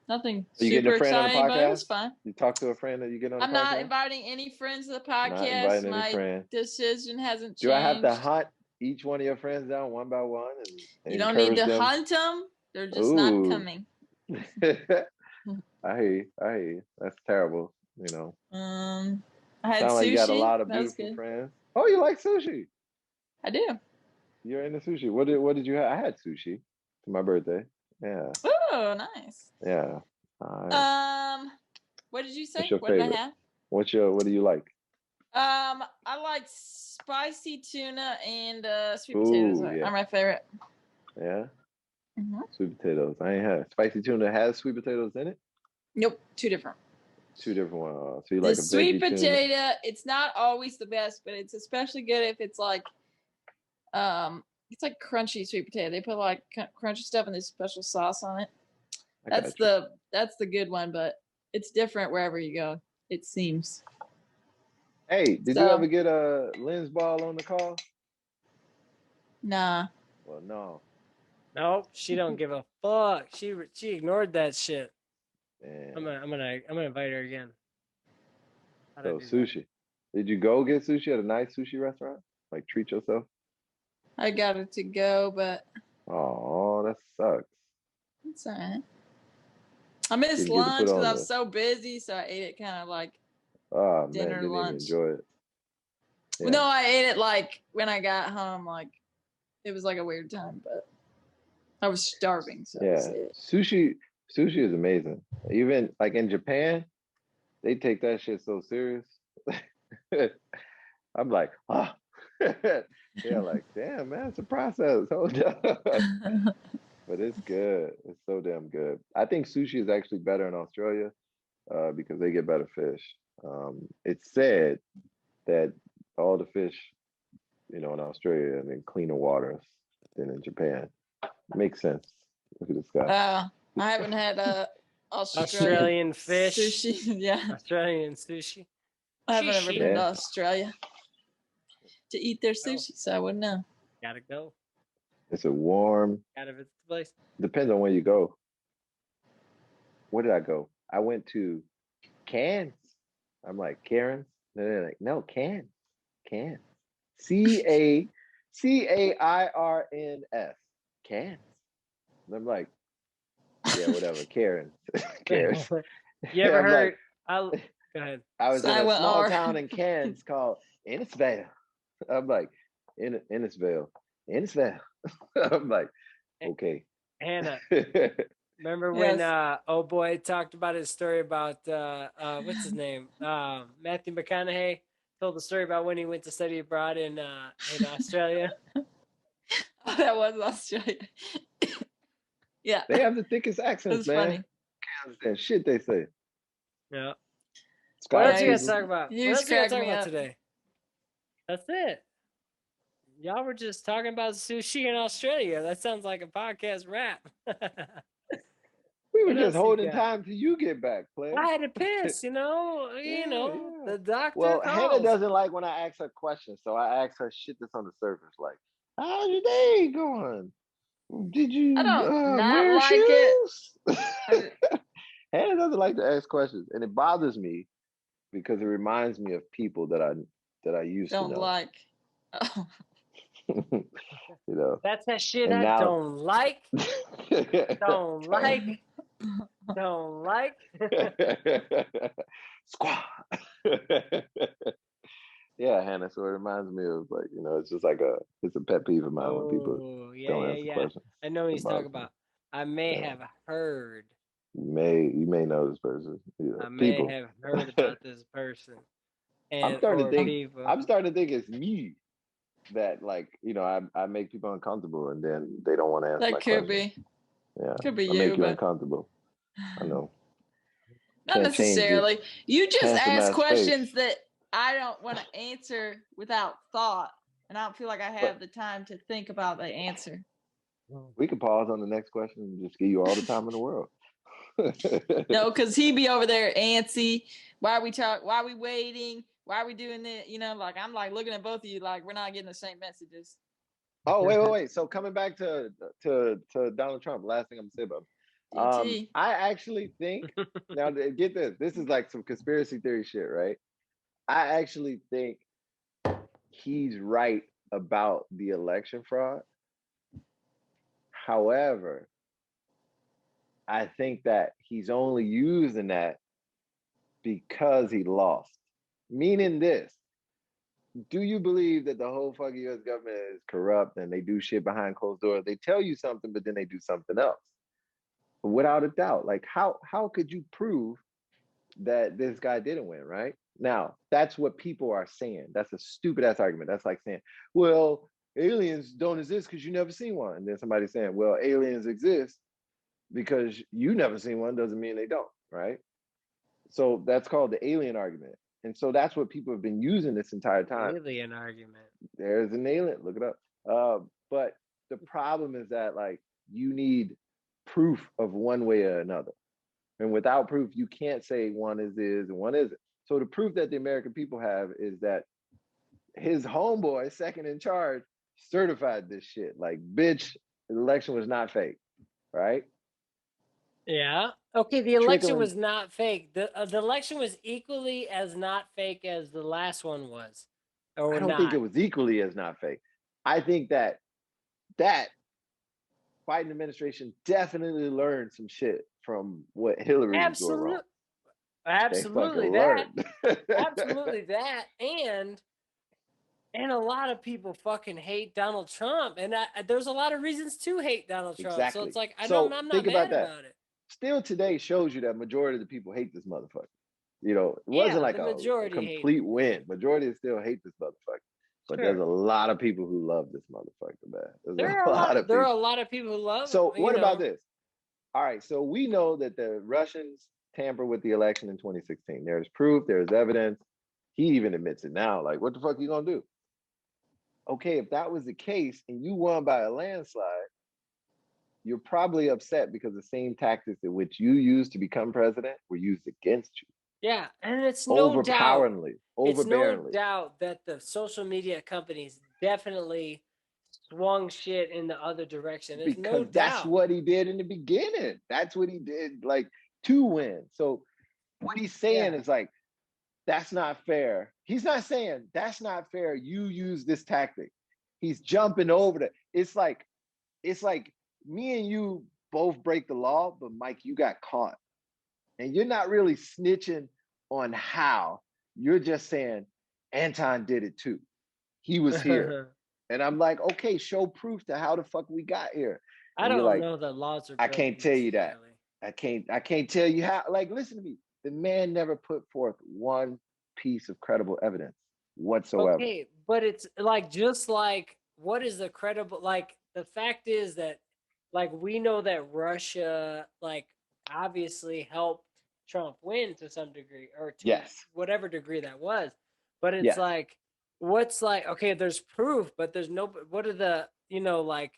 nothing you super getting a friend exciting, on the podcast? But it was fun. You talk to a friend that you get on the podcast? I'm not inviting any friends to the podcast. Not inviting any friends. Decision hasn't changed. Do I have to hunt each one of your friends down one by one? And you don't need to hunt them. They're just not coming. I hear you. That's terrible, I had Sound sushi. like you got a lot of beautiful friends. Oh, you like sushi? I do. You're into sushi. What did you have? I had sushi for my birthday. Yeah. Oh, nice. Yeah. What did you say? What's your what favorite? did I have? What do you like? I like spicy tuna and sweet potatoes are my favorite. Yeah. Sweet potatoes. I ain't had spicy tuna. Has sweet potatoes in it? Nope, two different ones. So you like a sweet potato? Tuna. It's not always the best, but it's especially good if it's like, it's like crunchy sweet potato. They put like crunchy stuff and this special sauce on it. That's the good one, but it's different wherever you go. It seems. Hey, did you ever get a Lynn's ball on the call? Nah. Well, no. Nope, she don't give a fuck. She ignored that shit. Damn. I'm gonna invite her again. So sushi. Did you go get sushi at a nice sushi restaurant? Like treat yourself? I got it to go, but oh, that sucks. It's all right. I missed lunch because I was so busy, so I ate it kind of like dinner, didn't lunch. Even enjoy it. Yeah. No, I ate it like when I got home. Like it was like a weird time, but I was starving. So sushi is amazing. Even like in Japan, they take that shit so serious. I'm like, yeah, like, damn, man, it's a process. Hold up. But it's good. It's so damn good. I think sushi is actually better in Australia because they get better fish. It's said that all the fish, in Australia are in cleaner waters than in Japan. Makes sense. Look at this guy. I haven't had Australian fish. Sushi, yeah. Australian sushi. I haven't ever been to Australia to eat their sushi, so I wouldn't know. Gotta go. It's a warm. Gotta visit the place. Depends on where you go. Where did I go? I went to Cairns. I'm like, Cairns? And they're like, no, Cairns. Cairns. Cairns. Cairns. And I'm like, yeah, whatever. Cairns. Cairns. You ever heard? Go ahead. I was in a small town in Cairns called Innisfail. I'm like, Innisfail. I'm like, okay. Hannah, remember when old boy talked about his story about what's his name? Matthew McConaughey told the story about when he went to study abroad in Australia. Oh, that was Australia. Yeah. They have the thickest accents, man. Funny. Can't understand shit they say. Yeah. What else you guys talk about? What else you guys talking about today? That's it. Y'all were just talking about sushi in Australia. That sounds like a podcast wrap. We were just holding time till you get back, player. I had to piss, the doctor Well, calls. Hannah doesn't like when I ask her questions, so I ask her shit that's on the surface, like, how's your day going? Did you wear shoes? Hannah doesn't like to ask questions, and it bothers me because it reminds me of people that I used to know. Don't like. That's that shit I don't like. Don't like. Don't like. Squaw. Yeah, Hannah. So it reminds me of it's just like it's a pet peeve of mine when people don't answer questions. I know what he's talking about. I may have heard. You may know this person. I may have heard about this person. I'm starting to think it's me that I make people uncomfortable and then they don't want to answer. That could be. Yeah, could be I you. Make you uncomfortable. I know. Not necessarily. You just ask questions that I don't want to answer without thought, and I don't feel like I have the time to think about the answer. We could pause on the next question and just give you all the time in the world. No, because he be over there antsy. Why are we waiting? Why are we doing this? You know, like I'm like looking at both of you like we're not getting the same messages. Oh, wait. So coming back to Donald Trump, last thing I'm gonna say about him. I actually think now get this. This is like some conspiracy theory shit, right? I actually think he's right about the election fraud. However, I think that he's only using that because he lost. Meaning this, do you believe that the whole fucking US government is corrupt and they do shit behind closed doors? They tell you something, but then they do something else. Without a doubt. Like how could you prove that this guy didn't win, right? Now, that's what people are saying. That's a stupid ass argument. That's like saying, well, aliens don't exist because you never seen one. And then somebody saying, well, aliens exist because you never seen one doesn't mean they don't, right? So that's called the alien argument. And so that's what people have been using this entire time. Alien argument. There's an alien, look it up. But the problem is that like you need proof of one way or another. And without proof, you can't say one is and one isn't. So the proof that the American people have is that his homeboy, second in charge, certified this shit. Like, bitch, the election was not fake, right? Yeah. Okay, the election was not fake. The election was equally as not fake as the last one was. Or I don't think it was equally as not fake. I think that Biden administration definitely learned some shit from what Hillary was doing wrong. Absolutely that. Absolutely that. And a lot of people fucking hate Donald Trump. And there's a lot of reasons to hate Donald Trump. Exactly. So it's like, I'm not mad about it. Still today shows you that majority of the people hate this motherfucker. You know, it wasn't like a complete win. Majority still hate this motherfucker. But there's a lot of people who love this motherfucker, man. There are a lot of people who love him. So what about this? All right, so we know that the Russians tampered with the election in 2016. There's proof, there's evidence. He even admits it now. Like, what the fuck are you gonna do? Okay, if that was the case and you won by a landslide, you're probably upset because the same tactics in which you used to become president were used against you. Yeah, and it's overbearingly. It's no doubt that the social media companies definitely swung shit in the other direction. There's no doubt. That's what he did in the beginning. That's what he did, like, to win. So what he's saying is like, that's not fair. He's not saying that's not fair. You use this tactic. He's jumping over that. It's like me and you both break the law, but Mike, you got caught. And you're not really snitching on how. You're just saying, Anton did it too. He was here. And I'm like, okay, show proof to how the fuck we got here. And I don't know that laws are I can't tell you that. I can't tell you how. Like, listen to me. The man never put forth one piece of credible evidence whatsoever. Okay, but it's like, just like, what is the credible, like, the fact is that, like, we know that Russia, like, obviously helped Trump win to some degree, or to whatever degree that was. But it's like, what's like, okay, there's proof, but there's no, what are the, you know, like,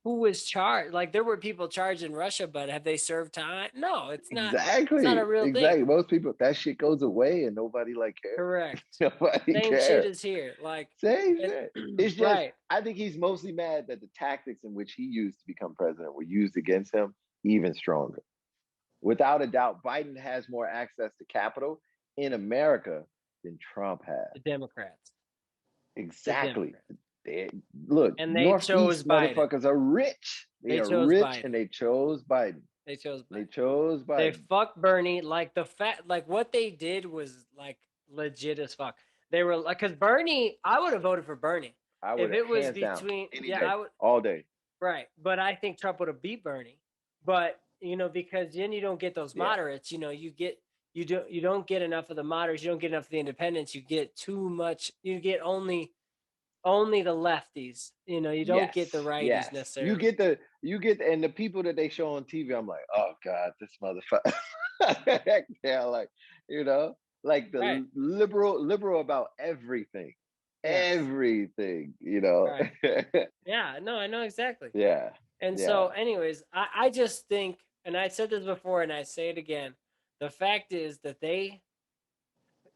who was charged? Like, there were people charged in Russia, but have they served time? No, it's not. Exactly. It's not a real thing. Most people, that shit goes away and nobody like cares. Correct. Nobody Same cares. shit is here. Like, same shit. It's just, I think he's mostly mad that the tactics in which he used to become president were used against him even stronger. Without a doubt, Biden has more access to capital in America than Trump has. The Democrats. Exactly. Look, and they chose Biden. Motherfuckers are rich. They are rich, Biden. And they chose Biden. They chose Biden. They fucked Bernie. Like, the fact, like, what they did was like legit as fuck. They were like, because Bernie, I would have voted for Bernie. I would. If it was between, I would all day. Right, but I think Trump would have beat Bernie. But you know, because then you don't get those moderates. You know, you don't get enough of the moderates. You don't get enough of the independents. You get too much. You get only the lefties. You know, you don't get the righties necessarily. You get and the people that they show on TV, I'm like, oh God, this motherfucker. Yeah, like, you know, like the liberal about everything. Everything, you know. Yeah, no, I know exactly. Yeah. And so anyways, I just think and I said this before, and I say it again. The fact is that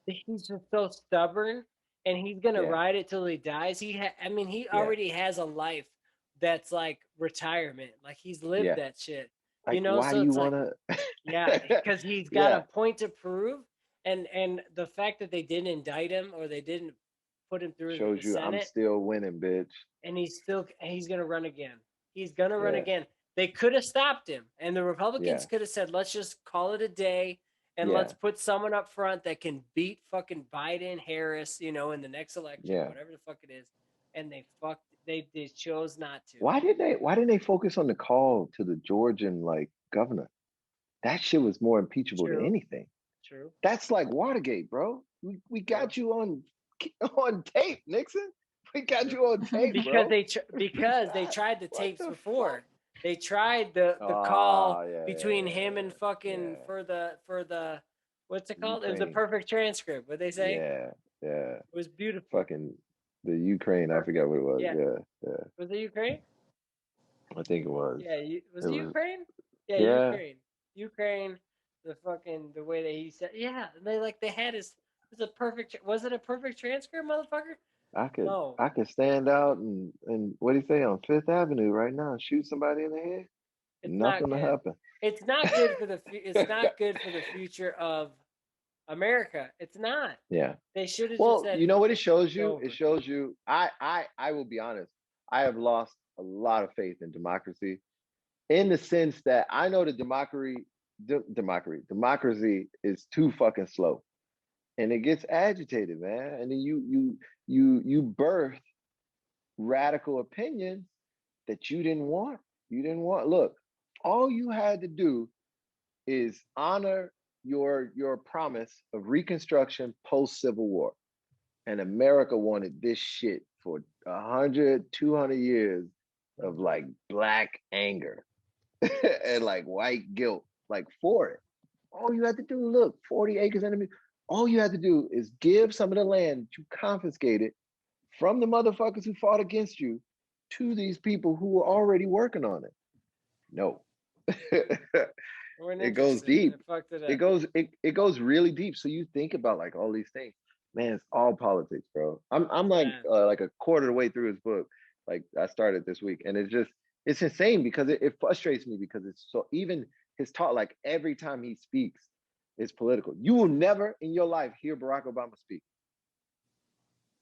he's just so stubborn, and he's gonna ride it till he dies. He already has a life that's like retirement. Like he's lived that shit. Like, why so do you it's want to? because he's got a point to prove, and the fact that they didn't indict him or they didn't put him through shows the you Senate, I'm still winning, bitch. And he's gonna run again. He's gonna run again. They could have stopped him, and the Republicans could have said, "Let's just call it a day, and let's put someone up front that can beat fucking Biden, Harris, in the next election, whatever the fuck it is." And they chose not to. Why didn't they focus on the call to the Georgian governor? That shit was more impeachable than anything. True. That's like Watergate, bro. We got you on tape, Nixon. We got you on tape, because they tried the tapes before. They tried the call between him and fucking for the what's it called? Ukraine. It was a perfect transcript. What'd they say? Yeah. It was beautiful. Fucking the Ukraine. I forgot what it was. Yeah. Was it Ukraine? I think it was. Yeah. Was it Ukraine? Yeah. Ukraine. The way that he said. Yeah. They had his. Was it a perfect transcript, motherfucker? I could stand out and what do you say on Fifth Avenue right now and shoot somebody in the head. Nothing will happen. It's not good for it's not good for the future of America. It's not. Yeah. They should have. Well, just said, you know what it shows you? It shows you. I will be honest. I have lost a lot of faith in democracy, in the sense that I know that democracy is too fucking slow, and it gets agitated, man. And then you birth radical opinions that you didn't want. Look, all you had to do is honor your promise of Reconstruction post-Civil War. And America wanted this shit for 100, 200 years of black anger and white guilt, for it. All you had to do, look, 40 acres enemy. All you had to do is give some of the land you confiscated from the motherfuckers who fought against you to these people who were already working on it. No. It goes deep. It goes really deep. So you think about all these things. Man, it's all politics, bro. I'm like a quarter of the way through his book. I started this week, and it's insane because it frustrates me because it's so, even his talk, every time he speaks, is political. You will never in your life hear Barack Obama speak.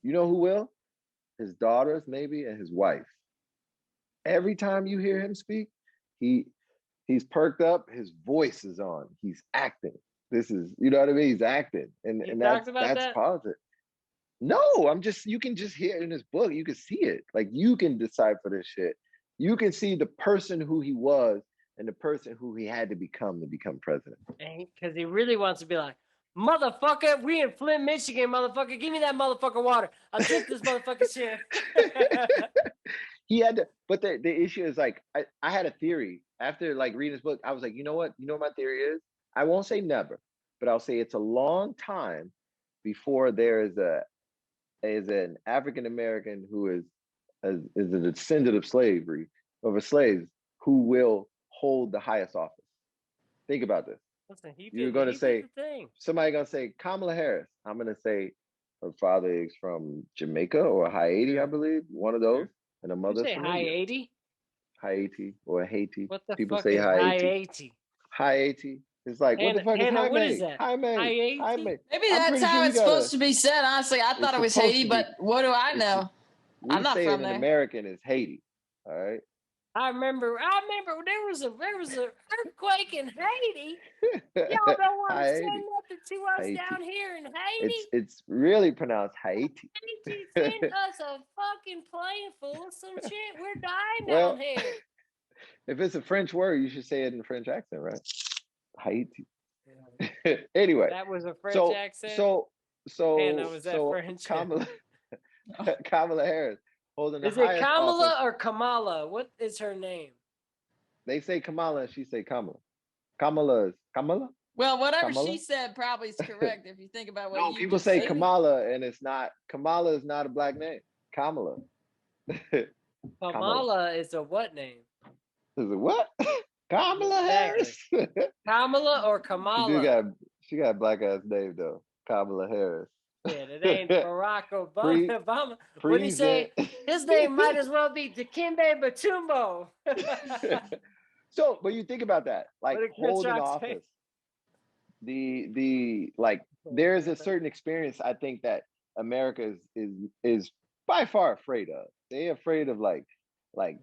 You know who will? His daughters, maybe, and his wife. Every time you hear him speak, he's perked up, his voice is on, he's acting. This is, you know what I mean? He's acting. And that's politics. No, you can just hear it in his book. You can see it. You can decipher this shit. You can see the person who he was and the person who he had to become president. Because he really wants to be like, motherfucker, we in Flint, Michigan, motherfucker. Give me that motherfucker water. I'll drink this motherfucker shit. He had to, but the issue is I had a theory after reading this book. I was like, you know what? You know what my theory is? I won't say never, but I'll say it's a long time before there is an African American who is a descendant of slaves who will hold the highest office. Think about this. Listen, you're going to say, somebody going to say Kamala Harris. I'm going to say her father is from Jamaica or Haiti, I believe. One of those. And a mother's from Haiti? Haiti or Haiti. What the People fuck say is Haiti? Haiti. It's what the fuck is Hannah, what is that? Haiti? Maybe that's how it's supposed to be said. Honestly, I thought it was Haiti, but what do I know? I'm not from there. American is Haiti. All right. I remember there was an earthquake in Haiti. Y'all don't want to say nothing to us down here in Haiti. It's really pronounced Haiti. Haiti sent us a fucking plane full of some shit. We're dying down here. If it's a French word, you should say it in a French accent, right? Haiti. Yeah. Anyway. That was a French accent. Hannah, was that French? Kamala Harris. Is it Kamala or Kamala? What is her name? They say Kamala and she say Kamala. Kamala is Kamala? Well, whatever she said probably is correct if you think about what you people say Kamala and it's not. Kamala is not a black name. Kamala. Kamala is a what name? Is it what? Kamala Harris. Kamala or Kamala? She got a black ass name though. Kamala Harris. Yeah, it ain't Barack Obama. What do you say? His name might as well be Dikembe Mutombo. So, but you think about that, like holding office. There's a certain experience I think that America is by far afraid of. They're afraid of like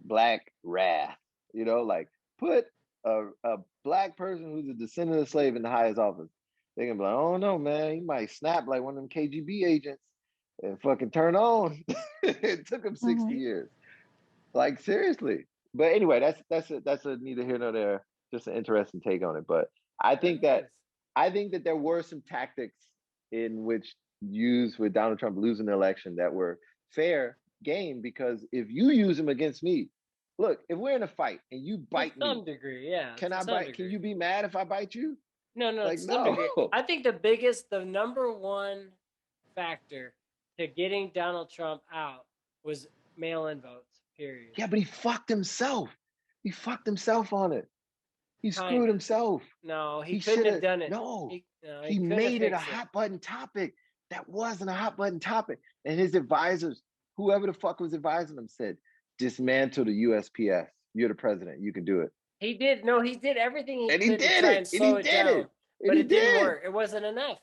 black wrath, like put a black person who's a descendant of slave in the highest office. They're gonna be like, oh no, man, he might snap like one of them KGB agents and fucking turn on. It took him 60 years. Like seriously. But anyway, that's a neither here nor there, just an interesting take on it. But I think that there were some tactics in which used with Donald Trump losing the election that were fair game, because if you use them against me, look, if we're in a fight and you bite me, to some degree, yeah. Can I bite? Can you be mad if I bite you? No, like, no. I think the number one factor to getting Donald Trump out was mail-in votes, period. Yeah, but he fucked himself. He fucked himself on it. He screwed himself. No, he couldn't have done it. No, he made it a hot button topic. That wasn't a hot button topic. And his advisors, whoever the fuck was advising him, said, dismantle the USPS. You're the president. You can do it. He did. No, he did everything he could to try and slow it down. But it didn't work. It wasn't enough.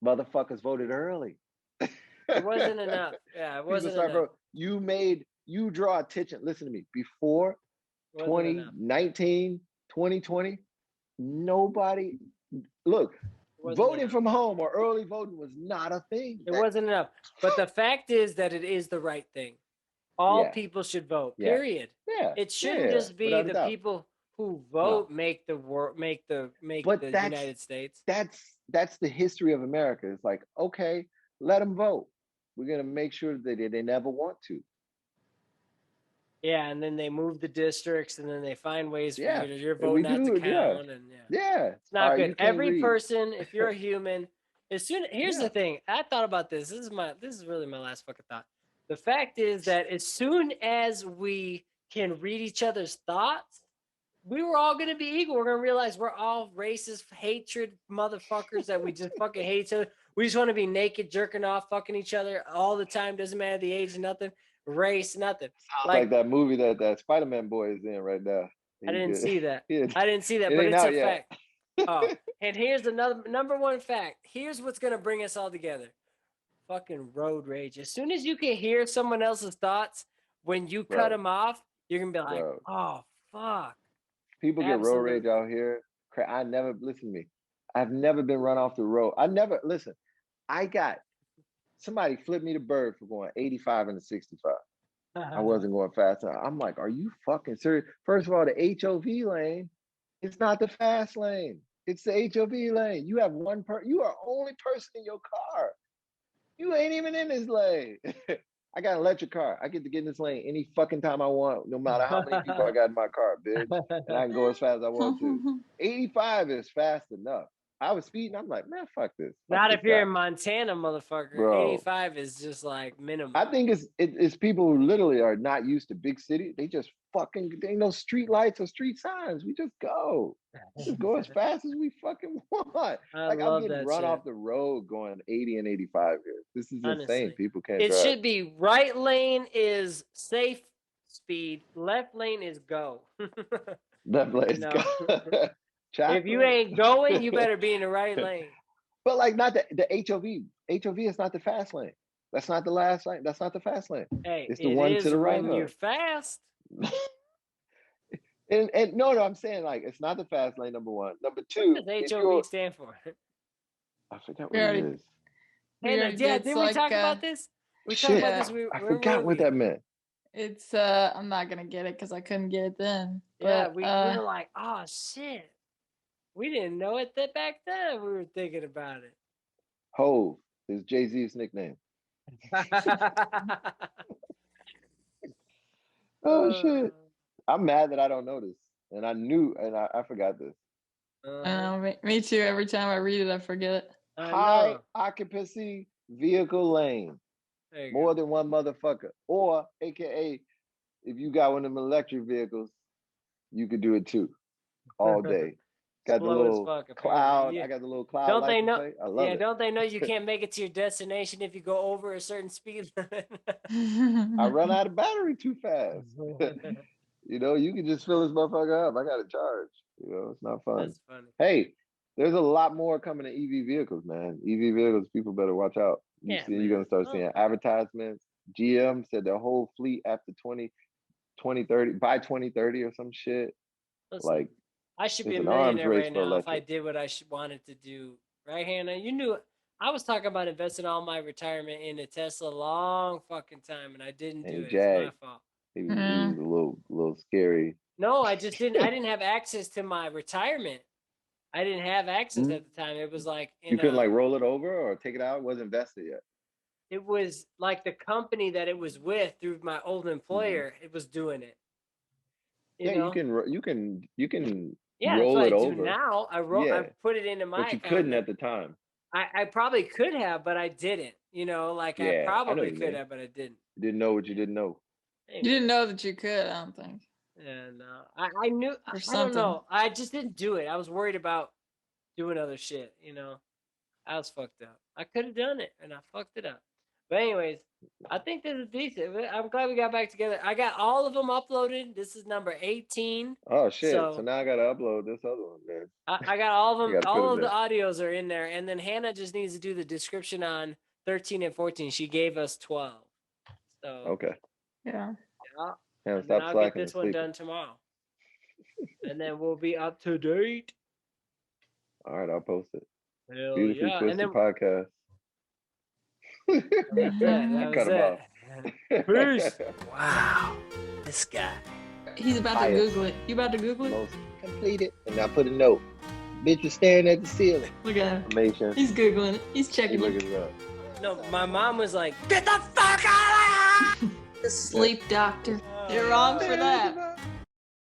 Motherfuckers voted early. It wasn't enough. Yeah, it wasn't enough. Bro, you draw attention. Listen to me. Before 2019, 2020, nobody, look, voting from home or early voting was not a thing. It wasn't enough. But the fact is that it is the right thing. All people should vote. Period. Yeah. It shouldn't just be the people who vote make the United States. That's the history of America. It's like, okay, let them vote. We're gonna make sure that they never want to. Yeah, and then they move the districts, and then they find ways for your vote not to count. And it's not good. Every person, if you're a human, here's the thing. I thought about this. This is really my last fucking thought. The fact is that as soon as we can read each other's thoughts, we were all gonna be equal. We're gonna realize we're all racist, hatred motherfuckers that we just fucking hate each other. We just want to be naked, jerking off, fucking each other all the time. Doesn't matter the age, nothing. Race, nothing. Sounds like that movie that Spider-Man boy is in right now. I didn't see that, but it's a fact. Oh, and here's another number one fact. Here's what's gonna bring us all together. Fucking road rage. As soon as you can hear someone else's thoughts, when you cut them off, you're gonna be like, oh fuck. People get road rage out here. Listen to me. I've never been run off the road. I got somebody flipped me the bird for going 85 and 65. I wasn't going fast enough. I'm like, are you fucking serious? First of all, the HOV lane, it's not the fast lane. It's the HOV lane. You have you are only person in your car. You ain't even in this lane. I got an electric car. I get to get in this lane any fucking time I want, no matter how many people I got in my car, bitch. And I can go as fast as I want to. 85 is fast enough. I was speeding. I'm like, man, fuck this. Not if you're in Montana, motherfucker. Bro, 85 is just like minimum. I think it's people who literally are not used to big city. They just fucking, there ain't no street lights or street signs. We just go. Just go as fast as we fucking want. I'm getting run off the road going 80 and 85 here. This is insane. People can't drive. It should be right lane is safe speed. Left lane is go. Left lane is go. If you ain't going, you better be in the right lane. But like not the HOV. HOV is not the fast lane. That's not the last lane. That's not the fast lane. Hey, it's the one to the right. When you're fast. and no, I'm saying like it's not the fast lane. Number one. Number two. What does HOV stand for? I forgot what it is. Didn't we talk about this? We talked about this. I forgot what that meant. It's I'm not gonna get it because I couldn't get it then. But, we were like, oh shit. We didn't know it back then. We were thinking about it. Hove is Jay-Z's nickname. Oh shit! I'm mad that I don't know this, and I knew, and I forgot this. Me too. Every time I read it, I forget it. High occupancy vehicle lane. More than one motherfucker, or AKA, if you got one of them electric vehicles, you could do it too. all day. Got the little cloud. I got the little cloud. Don't they know? Plate. I love it. Don't they know you can't make it to your destination if you go over a certain speed limit? I run out of battery too fast. You know, you can just fill this motherfucker up. I got to charge. You know, it's not fun. That's funny. Hey, there's a lot more coming to EV vehicles, man. EV vehicles, people better watch out. You're going to start seeing advertisements. GM said their whole fleet after 2030, by 2030 or some shit. Listen, like, I should be a millionaire right now if I did what I wanted to do. Right, Hannah? You knew I was talking about investing all my retirement in a Tesla long fucking time, and I didn't do it. It's my fault. He was a little scary. No, I didn't have access to my retirement. I didn't have access at the time. It was like you couldn't like roll it over or take it out. It wasn't invested yet. It was like the company that it was with through my old employer. It was doing it. You know? you can yeah, roll that's it what I over. do now. I put it into my. But you couldn't at the time. I probably could have, but I didn't. You know, like I probably could have, but I didn't. You didn't know what you didn't know. You didn't know that you could. I don't think. Yeah, no. I knew. I don't know. I just didn't do it. I was worried about doing other shit. You know, I was fucked up. I could have done it, and I fucked it up. But anyways, I think this is decent. I'm glad we got back together. I got all of them uploaded. This is number 18. Oh shit! So now I gotta upload this other one, man. I got all of them. All of the audios are in there, and then Hannah just needs to do the description on 13 and 14. She gave us 12. So okay. Yeah. And I'll get this one done tomorrow, and then we'll be up to date. All right, I'll post it. Hell Beautifully yeah. Twisted podcast. That cut him off. Peace. Wow, this guy. He's about to Google it. You about to Google it? Most completed. And I put a note. Bitch was staring at the ceiling. Look at him. Amazing. He's Googling it. He's checking it. No, my mom was like, "Get the fuck out of here!" The sleep doctor. You're wrong for that.